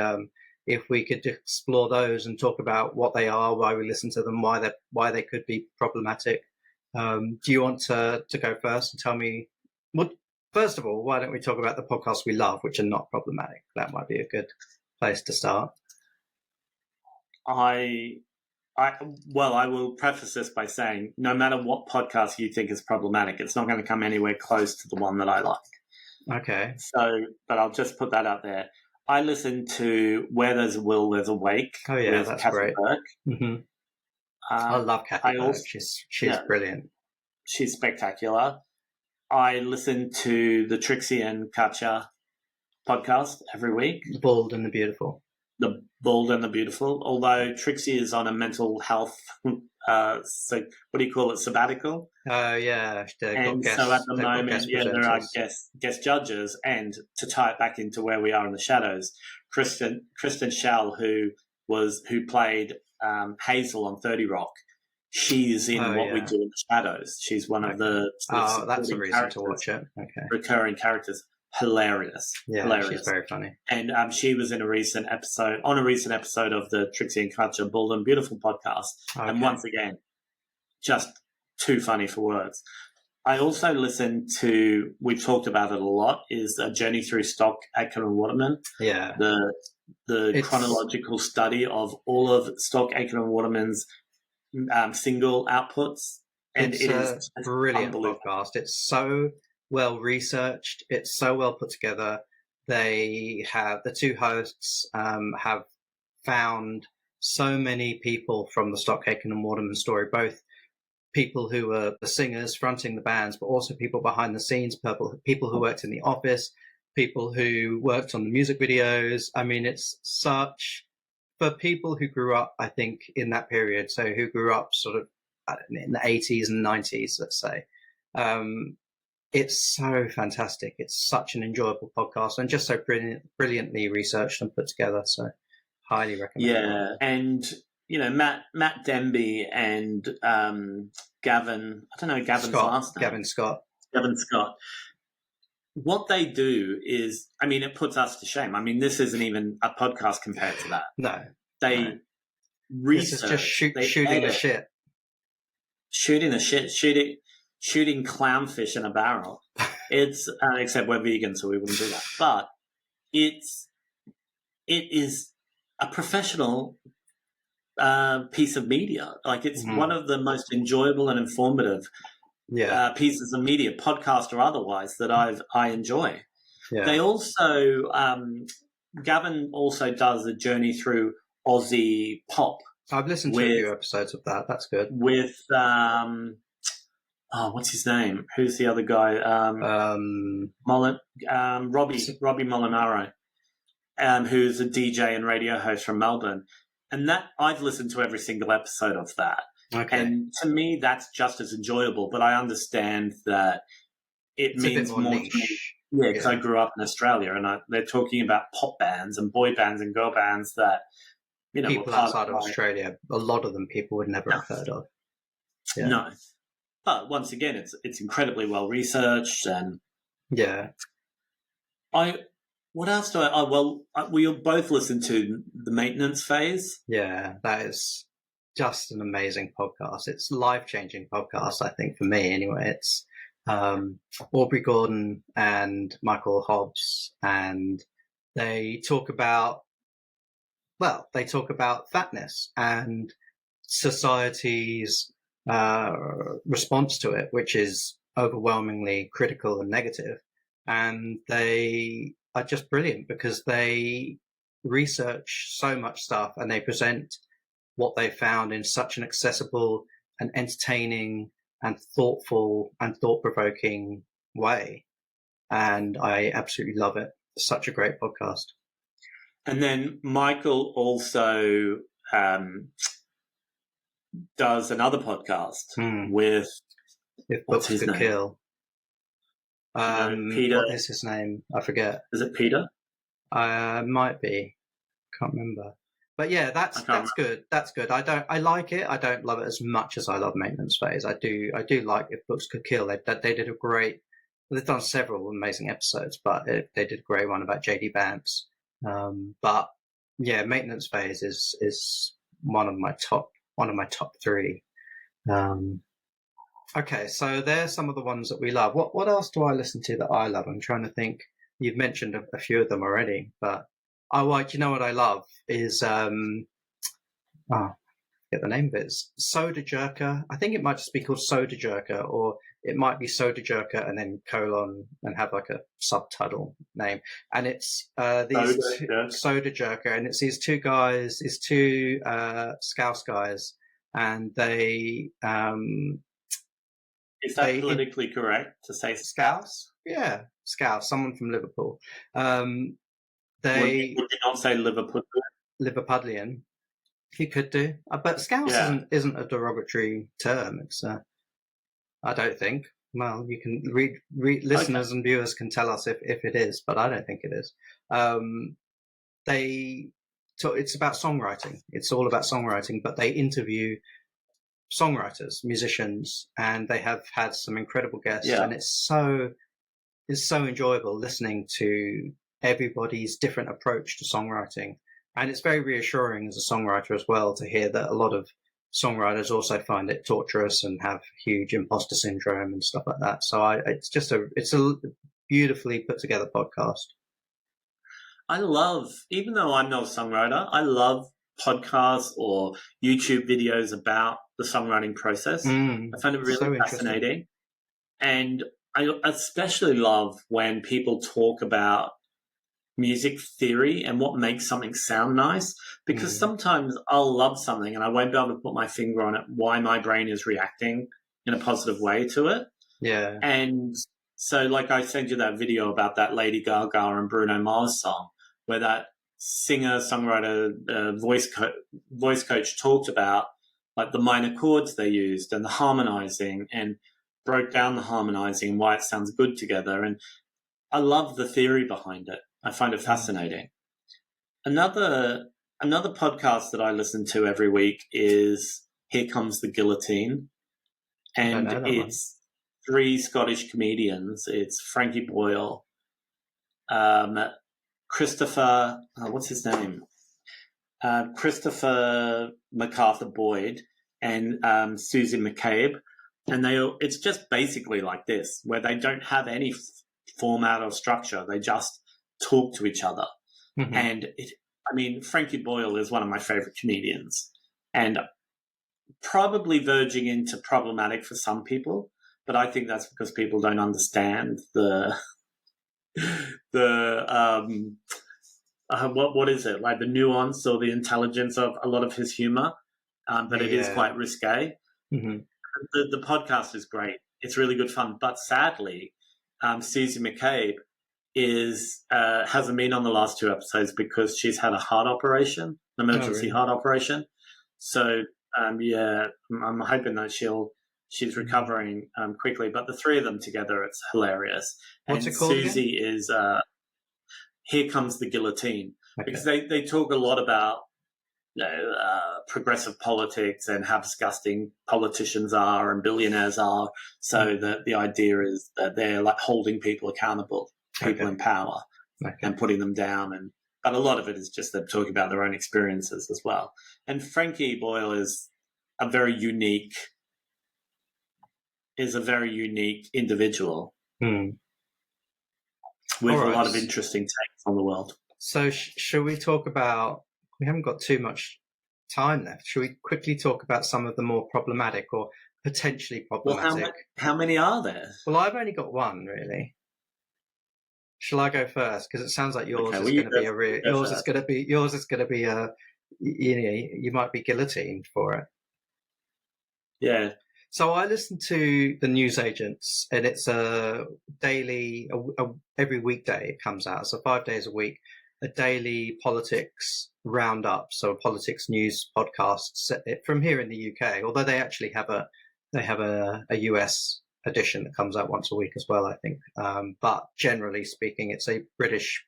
if we could explore those and talk about what they are, why we listen to them, why they could be problematic. Do you want to go first and tell me? Well, first of all, why don't we talk about the podcasts we love, which are not problematic? That might be a good place to start. I will preface this by saying, no matter what podcast you think is problematic, it's not going to come anywhere close to the one that I like. Okay. So, but I'll just put that out there. I listen to Where There's a Will, There's a Wake. Oh yeah, that's Kathy great. Burke. I love Kathy Burke. She's brilliant. She's spectacular. I listen to the Trixie and Katya podcast every week. The Bald and the Beautiful. The Bald and the Beautiful. Although Trixie is on a mental health, so what do you call it, sabbatical? Oh yeah. And so at the moment, there are guest judges. And to tie it back into Where We Are in the Shadows, Kristen Schell, who played Hazel on 30 Rock, she's in What We Do in the Shadows. She's one of the that's a reason to watch it. Okay. Recurring characters. Hilarious. Yeah, hilarious. She's very funny. And she was in a recent episode of the Trixie and Katya Bold and Beautiful podcast. Okay. And once again, just too funny for words. I also listen to, we've talked about it a lot, is A Journey Through Stock, Aitken and Waterman. Yeah. The chronological study of all of Stock, Aitken and Waterman's single outputs. And it's a brilliant podcast. It's so well researched. It's so well put together. They have, the two hosts have found so many people from the Stock, Aitken and Waterman story, both people who were the singers fronting the bands, but also people behind the scenes, people who worked in the office, people who worked on the music videos. I mean, it's such, for people who grew up, I think, in that period, so who grew up sort of in the 80s and 90s, let's say, it's so fantastic. It's such an enjoyable podcast and just so brilliantly researched and put together. So highly recommend. Yeah, and Matt Denby and Gavin. I don't know Gavin's last name. Gavin Scott. What they do is, I mean, it puts us to shame. I mean, this isn't even a podcast compared to that. No, they research. This is just shooting the shit. Shooting clownfish in a barrel. It's except we're vegan, so we wouldn't do that. But it is a professional piece of media. Like, it's one of the most enjoyable and informative pieces of media, podcast or otherwise, that I enjoy. Yeah. They also Gavin also does a journey through Aussie pop. I've listened to a few episodes of that. That's good. With what's his name? Who's the other guy? Robbie Molinaro, who's a DJ and radio host from Melbourne. And that I've listened to every single episode of that. Okay. And to me, that's just as enjoyable. But I understand that it means more to me. Yeah, because I grew up in Australia, and they're talking about pop bands and boy bands and girl bands that, you know, people outside of Australia, a lot of them people would never have heard of. Yeah. No. But once again, it's incredibly well researched, and what else do we both listened to The Maintenance Phase. Yeah, that is just an amazing podcast. It's a life-changing podcast, I think, for me anyway. It's Aubrey Gordon and Michael Hobbs, and they talk about fatness and society's response to it, which is overwhelmingly critical and negative. And they are just brilliant because they research so much stuff and they present what they found in such an accessible and entertaining and thoughtful and thought-provoking way. And I absolutely love it. It's such a great podcast. And then Michael also does another podcast with If Books Could Kill. Peter. What is his name? I forget. Is it Peter? Might be. Can't remember. But yeah, that's good. That's good. I like it. I don't love it as much as I love Maintenance Phase. I do like If Books Could Kill. They did a great. They've done several amazing episodes, but they did a great one about JD Vance. But yeah, Maintenance Phase is one of my top 3. Okay, so there's some of the ones that we love. What else do I listen to that I love? I'm trying to think. You've mentioned a few of them already, but you know what I love is get the name of it. It's Soda Jerker. I think it might just be called Soda Jerker, or it might be Soda Jerker and then colon and have like a subtitle name. And it's Soda Jerker, and it's these two guys, these two Scouse guys, and they is that politically correct to say Scouse? Yeah, Scouse. Someone from Liverpool. Would you not say Liverpool? Liverpudlian. You could do, but Scouse isn't a derogatory term. It's I don't think. Well, you can read listeners and viewers can tell us if it is, but I don't think it is. It's about songwriting. It's all about songwriting, but they interview songwriters, musicians, and they have had some incredible guests, and it's so enjoyable listening to everybody's different approach to songwriting. And it's very reassuring as a songwriter as well to hear that a lot of songwriters also find it torturous and have huge imposter syndrome and stuff like that. So it's a beautifully put together podcast. I love, even though I'm not a songwriter, I love podcasts or YouTube videos about the songwriting process. I find it really fascinating. And I especially love when people talk about music theory and what makes something sound nice, because sometimes I'll love something and I won't be able to put my finger on it, why my brain is reacting in a positive way to it. Yeah. And so like I sent you that video about that Lady Gaga and Bruno Mars song where that singer, songwriter, voice coach talked about like the minor chords they used and the harmonizing and broke down the harmonizing and why it sounds good together. And I love the theory behind it. I find it fascinating. Another podcast that I listen to every week is Here Comes the Guillotine. And it's 3 Scottish comedians. It's Frankie Boyle, Christopher, what's his name? Christopher MacArthur Boyd and Susie McCabe. And it's just basically like this, where they don't have any format or structure. They just talk to each other. And Frankie Boyle is one of my favorite comedians and probably verging into problematic for some people, but I think that's because people don't understand what is it, like the nuance or the intelligence of a lot of his humor, but it is quite risque. The podcast is great. It's really good fun, but sadly, Susie McCabe hasn't been on the last 2 episodes because she's had a heart operation, an emergency heart operation. So I'm hoping that she's recovering quickly. But the 3 of them together, it's hilarious. What's and it called Susie again? is Here Comes the Guillotine, because they talk a lot about progressive politics and how disgusting politicians are and billionaires are. So that the idea is that they're like holding people accountable, people in power, and putting them down. But a lot of it is just them talking about their own experiences as well. And Frankie Boyle is a very unique individual with a lot of interesting takes on the world. So shall we talk about, we haven't got too much time left. Shall we quickly talk about some of the more problematic or potentially problematic? Well, how many are there? Well, I've only got one, really. Shall I go first? Because it sounds like yours is going to be you might be guillotined for it. Yeah. So I listen to the Newsagents, and it's a daily, every weekday it comes out. So 5 days a week, a daily politics roundup. So a politics news podcast from here in the UK, although they actually have a US edition that comes out once a week as well, I think. But generally speaking, it's a British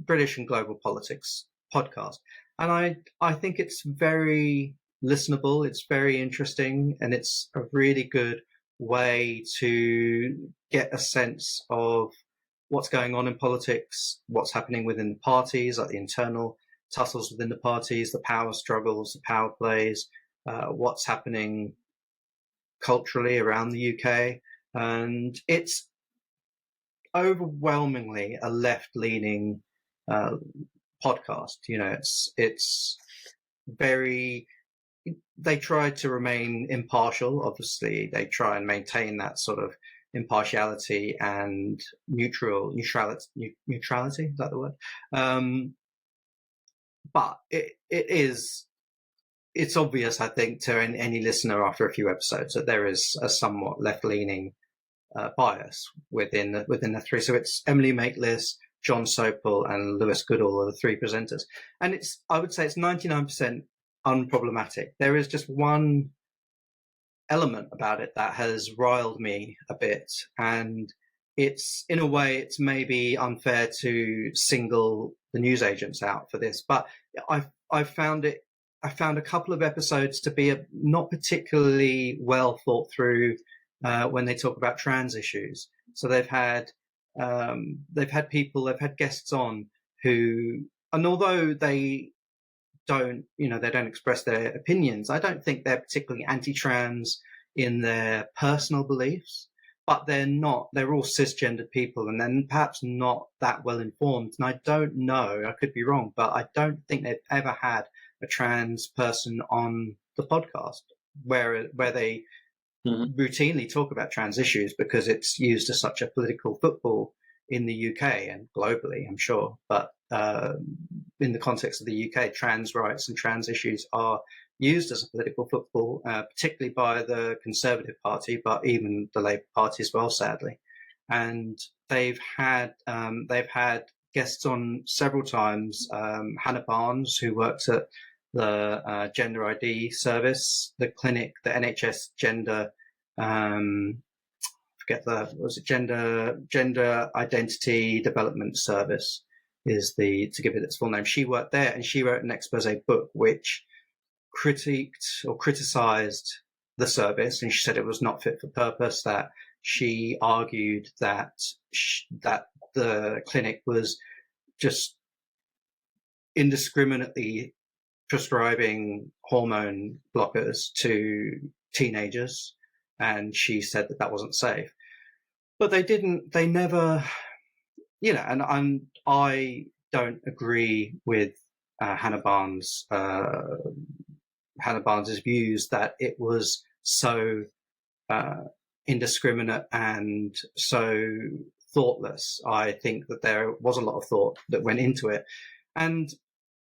and global politics podcast. And I think it's very listenable. It's very interesting, and it's a really good way to get a sense of what's going on in politics, what's happening within the parties, like the internal tussles within the parties, the power struggles, the power plays, what's happening culturally around the UK. And it's overwhelmingly a left-leaning podcast. It's very, they try to remain impartial. Obviously, they try and maintain that sort of impartiality and neutrality. Is that the word? But it's obvious, I think, to any listener after a few episodes that there is a somewhat left-leaning bias within the 3. So it's Emily Maitlis, John Sopel, and Lewis Goodall are the 3 presenters, and I would say it's 99% unproblematic. There is just one element about it that has riled me a bit, and it's, in a way, it's maybe unfair to single the Newsagents out for this, but I found a couple of episodes to be not particularly well thought through when they talk about trans issues. So they've had guests on who, and although they don't express their opinions, I don't think they're particularly anti-trans in their personal beliefs, but they're all cisgendered people, and then perhaps not that well informed. And I don't know, I could be wrong, but I don't think they've ever had a trans person on the podcast where they routinely talk about trans issues, because it's used as such a political football in the UK and globally, I'm sure. But in the context of the UK, trans rights and trans issues are used as a political football, particularly by the Conservative Party, but even the Labour Party as well, sadly. And they've had guests on several times. Hannah Barnes, who works at the Gender ID service, the clinic, the NHS Gender, Gender Identity Development Service is to give it its full name. She worked there, and she wrote an expose book which critiqued or criticized the service, and she said it was not fit for purpose, that she argued that the clinic was just indiscriminately prescribing hormone blockers to teenagers, and she said that wasn't safe. But they never, and I don't agree with Hannah Barnes' views that it was so indiscriminate and so thoughtless. I think that there was a lot of thought that went into it, and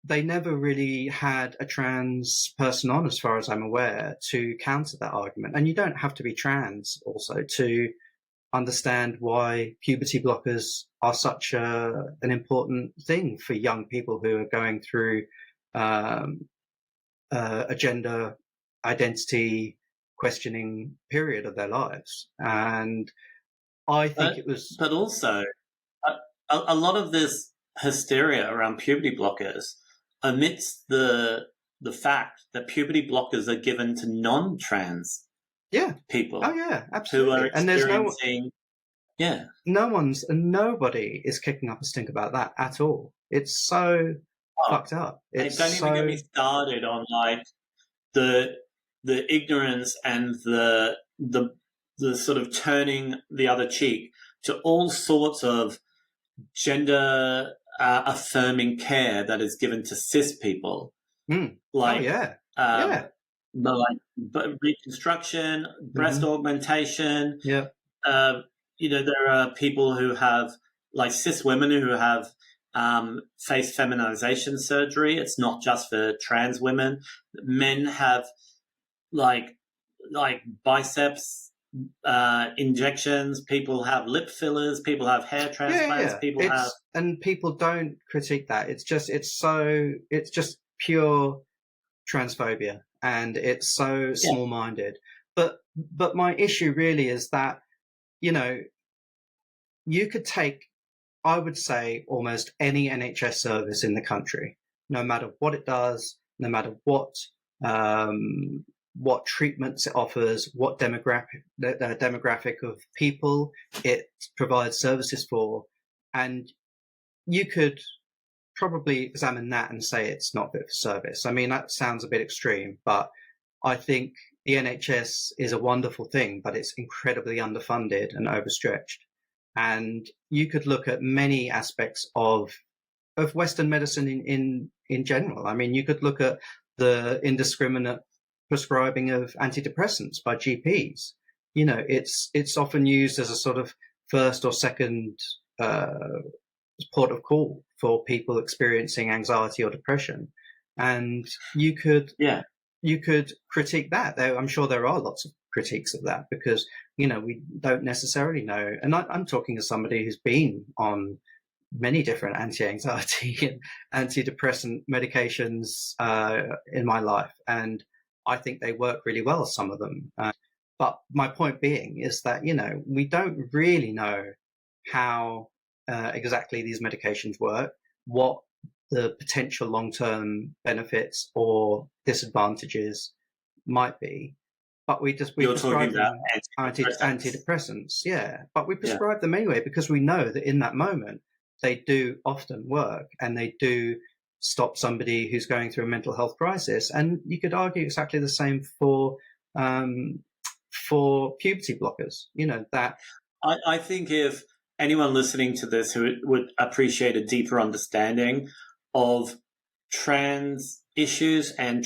they never really had a trans person on, as far as I'm aware, to counter that argument. And you don't have to be trans also to understand why puberty blockers are such an important thing for young people who are going through a gender identity questioning period of their lives. And I think it was... But also, a lot of this hysteria around puberty blockers omits the fact that puberty blockers are given to non-trans people. Oh yeah, absolutely. Who are experiencing... And nobody is kicking up a stink about that at all. It's so fucked up. Don't even get me started on like the ignorance and the sort of turning the other cheek to all sorts of gender affirming care that is given to cis people. Like reconstruction, breast augmentation. Yeah. There are people who have, like cis women who have face feminization surgery. It's not just for trans women. Men have like biceps injections. People have lip fillers. People have hair transplants. And people don't critique that. It's just pure transphobia, and it's so small-minded. But my issue really is that, you could take, I would say, almost any NHS service in the country, no matter what it does, no matter what treatments it offers, what demographic of people it provides services for, and you could probably examine that and say it's not fit for service. I mean, that sounds a bit extreme, but I think the NHS is a wonderful thing, but it's incredibly underfunded and overstretched. And you could look at many aspects of Western medicine in general. I mean, you could look at the indiscriminate prescribing of antidepressants by GPs. It's often used as a sort of first or second port of call for people experiencing anxiety or depression. And you could critique that. I'm sure there are lots of critiques of that, because we don't necessarily know. And I'm talking as somebody who's been on many different anti-anxiety and antidepressant medications in my life, and I think they work really well, some of them. But my point being is that we don't really know how exactly these medications work, what the potential long-term benefits or disadvantages might be. But we prescribe them antidepressants, but we prescribe them anyway, because we know that in that moment they do often work, and they do stop somebody who's going through a mental health crisis. And you could argue exactly the same for puberty blockers. That I think if anyone listening to this who would appreciate a deeper understanding of trans issues and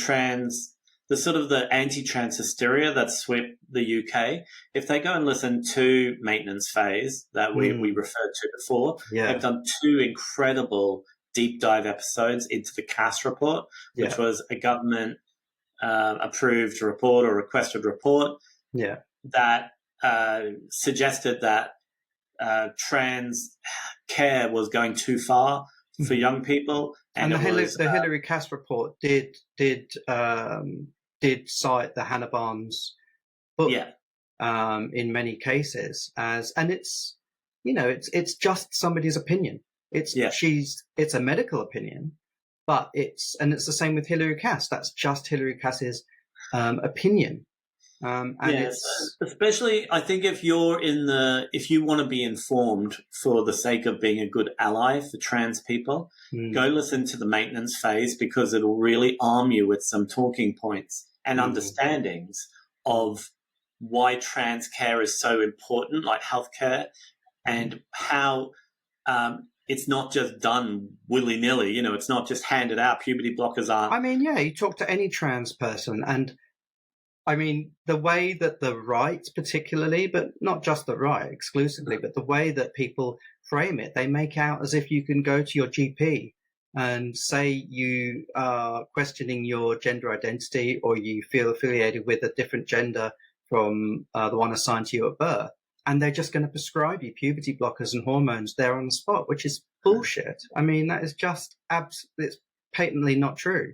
the sort of the anti-trans hysteria that swept the UK, if they go and listen to Maintenance Phase that we referred to before, they've done 2 incredible deep dive episodes into the Cass report, which was a government approved report or requested report that suggested that trans care was going too far for young people. And the Hillary Cass report did cite the Hannah Barnes book in many cases and it's just somebody's opinion. It's a medical opinion, but it's the same with Hillary Cass. That's just Hillary Cass's opinion. Especially, I think if you want to be informed for the sake of being a good ally for trans people, go listen to the Maintenance Phase, because it'll really arm you with some talking points and understandings of why trans care is so important, like healthcare, and how it's not just done willy-nilly. It's not just handed out. Puberty blockers aren't. I mean, you talk to any trans person, and I mean, the way that the right particularly, but not just the right exclusively, but the way that people frame it, they make out as if you can go to your GP and say you are questioning your gender identity, or you feel affiliated with a different gender from the one assigned to you at birth, and they're just going to prescribe you puberty blockers and hormones there on the spot, which is bullshit. I mean, that is just it's patently not true.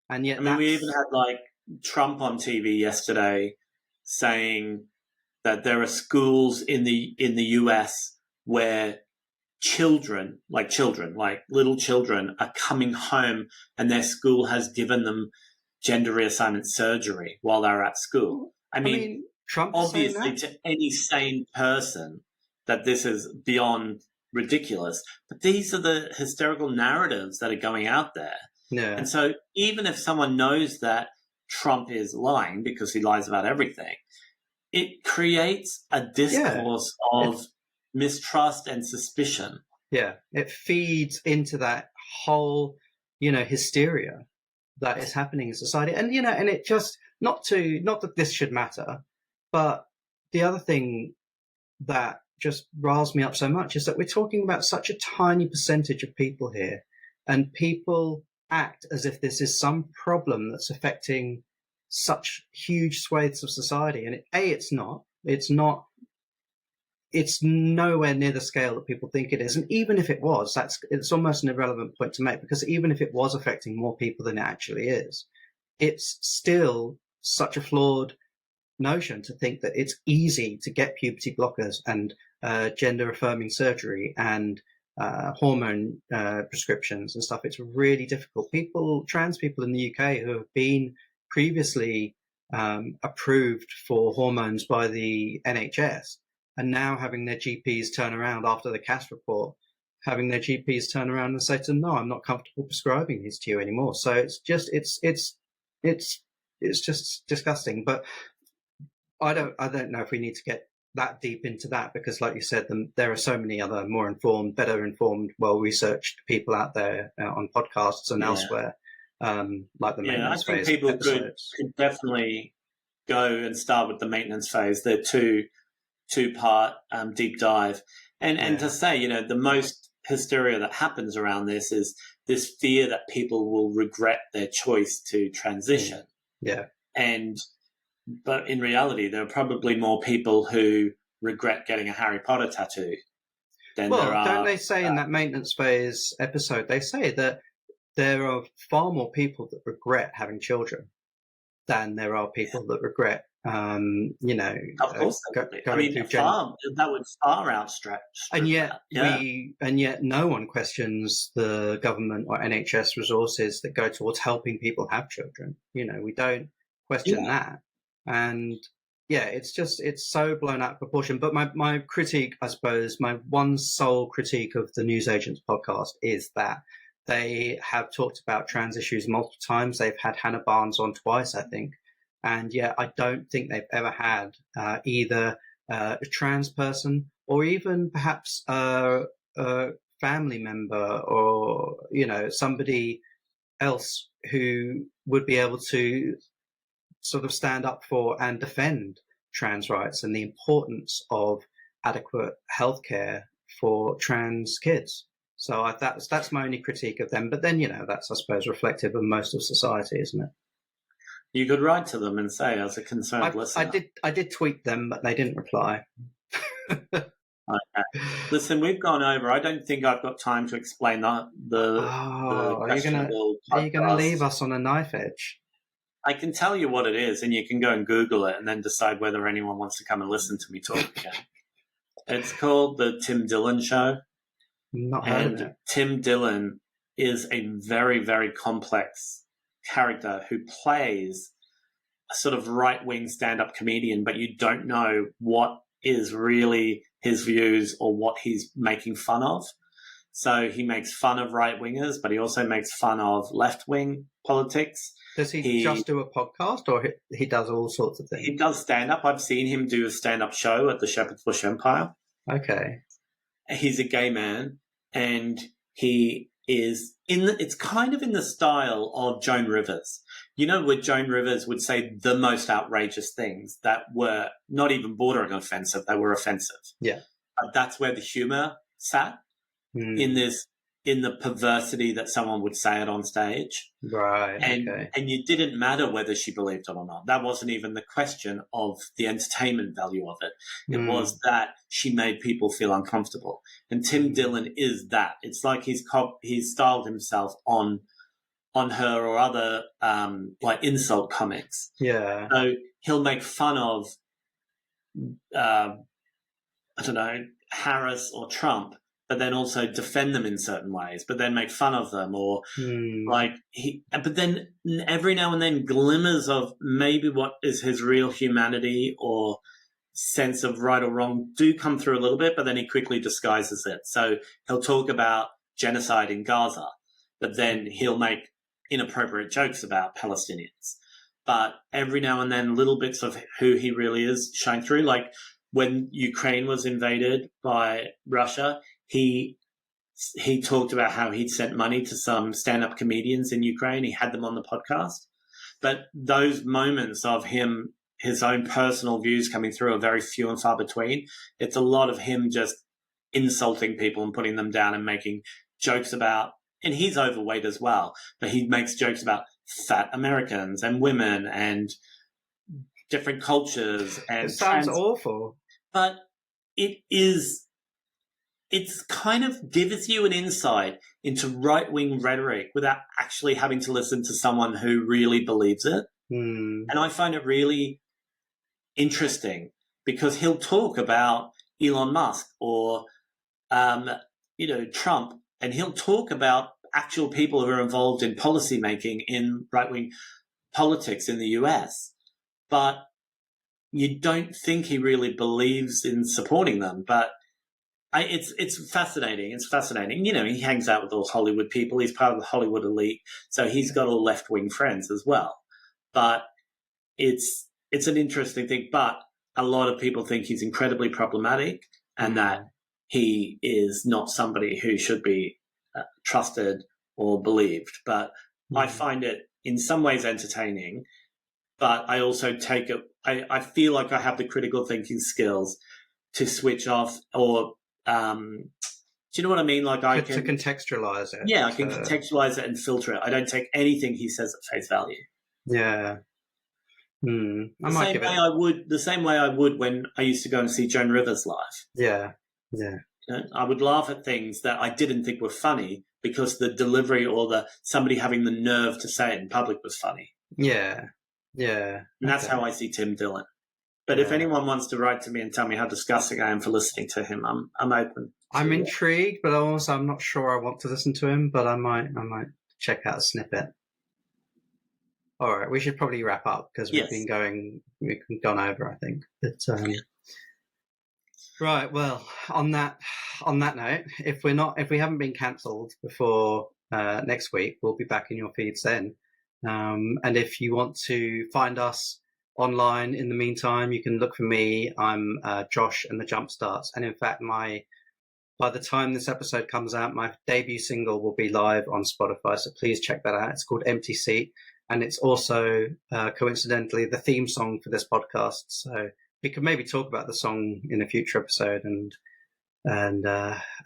And yet, we even had like Trump on TV yesterday saying that there are schools in the US where children, like little children, are coming home and their school has given them gender reassignment surgery while they're at school. I mean Trump obviously to any sane person that this is beyond ridiculous, but these are the hysterical narratives that are going out there. Yeah. And so even if someone knows that Trump is lying because he lies about everything, it creates a discourse of mistrust and suspicion. Yeah, it feeds into that whole, hysteria that is happening in society. And, and it just, not that this should matter, but the other thing that just riles me up so much is that we're talking about such a tiny percentage of people here, and people act as if this is some problem that's affecting such huge swathes of society. And it's not. It's nowhere near the scale that people think it is. And even if it was, it's almost an irrelevant point to make, because even if it was affecting more people than it actually is, it's still such a flawed notion to think that it's easy to get puberty blockers and gender affirming surgery and hormone prescriptions and stuff. It's really difficult. Trans people in the UK who have been previously approved for hormones by the NHS are now having their GPs turn around after the CAS report, having their GPs turn around and say to them, no, I'm not comfortable prescribing these to you anymore. So it's just disgusting. But I don't know if we need to get that deep into that, because like you said, there are so many other more informed, better informed, well-researched people out there on podcasts and elsewhere, like the maintenance phase. I think people could definitely go and start with the maintenance phase. They're two-part deep dive. And to say, the most hysteria that happens around this is this fear that people will regret their choice to transition. Yeah. But in reality, there are probably more people who regret getting a Harry Potter tattoo than there are. Don't they say in that maintenance phase episode, they say that there are far more people that regret having children than there are people that regret, of course, going through that would far outstretch. And yet no one questions the government or NHS resources that go towards helping people have children. We don't question that. And it's so blown out of proportion. But my critique, I suppose, my one sole critique of the Newsagents podcast is that they have talked about trans issues multiple times. They've had Hannah Barnes on twice, I think. And yet I don't think they've ever had either a trans person or even perhaps a family member or, somebody else who would be able to sort of stand up for and defend trans rights and the importance of adequate healthcare for trans kids. So that's my only critique of them. But then, that's, I suppose, reflective of most of society, isn't it? You could write to them and say, as a concerned listener. I did tweet them, but they didn't reply. Okay. Listen, we've gone over. I don't think I've got time to explain are you going to leave us on a knife edge? I can tell you what it is, and you can go and Google it and then decide whether anyone wants to come and listen to me talk again. It's called The Tim Dillon Show. Not heard of it. Tim Dillon is a very, very complex character who plays a sort of right-wing stand-up comedian, but you don't know what is really his views or what he's making fun of. So he makes fun of right-wingers, but he also makes fun of left-wing politics. Does he just do a podcast, or he does all sorts of things? He does stand-up. I've seen him do a stand-up show at the Shepherd's Bush Empire. Okay. He's a gay man, and he is it's kind of in the style of Joan Rivers. Where Joan Rivers would say the most outrageous things that were not even bordering offensive, they were offensive. Yeah. But that's where the humor sat in this in the perversity that someone would say it on stage. Right. And it didn't matter whether she believed it or not. That wasn't even the question of the entertainment value of it. It was that she made people feel uncomfortable. And Tim Dillon is that. It's like he's styled himself on her or other like insult comics. Yeah. So he'll make fun of I don't know, Harris or Trump, but then also defend them in certain ways, but then make fun of them, or but then every now and then glimmers of maybe what is his real humanity or sense of right or wrong do come through a little bit, but then he quickly disguises it. So he'll talk about genocide in Gaza, but then he'll make inappropriate jokes about Palestinians. But every now and then little bits of who he really is shine through. Like when Ukraine was invaded by Russia, he talked about how he'd sent money to some stand-up comedians in Ukraine. He had them on the podcast. But those moments of him, his own personal views coming through are very few and far between. It's a lot of him just insulting people and putting them down and making jokes about, and he's overweight as well, but he makes jokes about fat Americans and women and different cultures. And it sounds awful. But it's kind of gives you an insight into right-wing rhetoric without actually having to listen to someone who really believes it. And I find it really interesting because he'll talk about Elon Musk or, Trump, and he'll talk about actual people who are involved in policy making in right-wing politics in the US. But you don't think he really believes in supporting them. But it's fascinating. It's fascinating. He hangs out with all Hollywood people. He's part of the Hollywood elite. So he's got all left-wing friends as well. But it's an interesting thing. But a lot of people think he's incredibly problematic and that he is not somebody who should be trusted or believed. But I find it in some ways entertaining. But I also take it, I feel like I have the critical thinking skills to switch off or, do you know what I mean? Like to contextualize it. Yeah, I can contextualize it and filter it. I don't take anything he says at face value. Yeah. The same way I would when I used to go and see Joan Rivers live. Yeah. Yeah. I would laugh at things that I didn't think were funny because the delivery or somebody having the nerve to say it in public was funny. Yeah. Yeah. And that's how I see Tim Dillon. But if anyone wants to write to me and tell me how disgusting I am for listening to him, I'm open. I'm intrigued, but also I'm not sure I want to listen to him, but I might check out a snippet. All right, we should probably wrap up because we've gone over, I think. But right, well, on that note, if we haven't been cancelled before next week, we'll be back in your feeds then. And if you want to find us online in the meantime, you can look for me. I'm Josh and the Jumpstarts. And in fact, by the time this episode comes out, my debut single will be live on Spotify. So please check that out. It's called Empty Seat. And it's also, coincidentally, the theme song for this podcast. So we could maybe talk about the song in a future episode and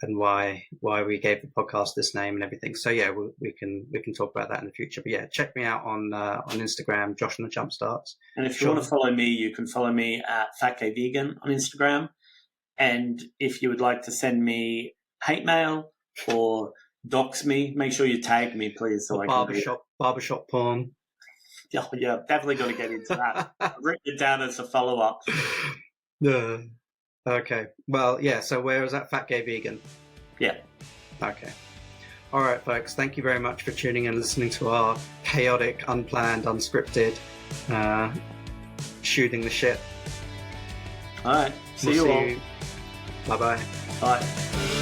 why we gave the podcast this name and everything. So yeah, we can talk about that in the future. But yeah, check me out on Instagram, Josh and the Jumpstarts. And if you want to follow me, you can follow me at FatGayVegan on Instagram. And if you would like to send me hate mail or dox me, make sure you tag me, please. So barbershop porn. Yeah, definitely got to get into that. I've written it down as a follow-up. Yeah. Okay. Well, yeah. So where is that? Fat Gay Vegan. Yeah. Okay. All right, folks. Thank you very much for tuning in and listening to our chaotic, unplanned, unscripted shooting the shit. All right. See you all. Bye-bye. Bye.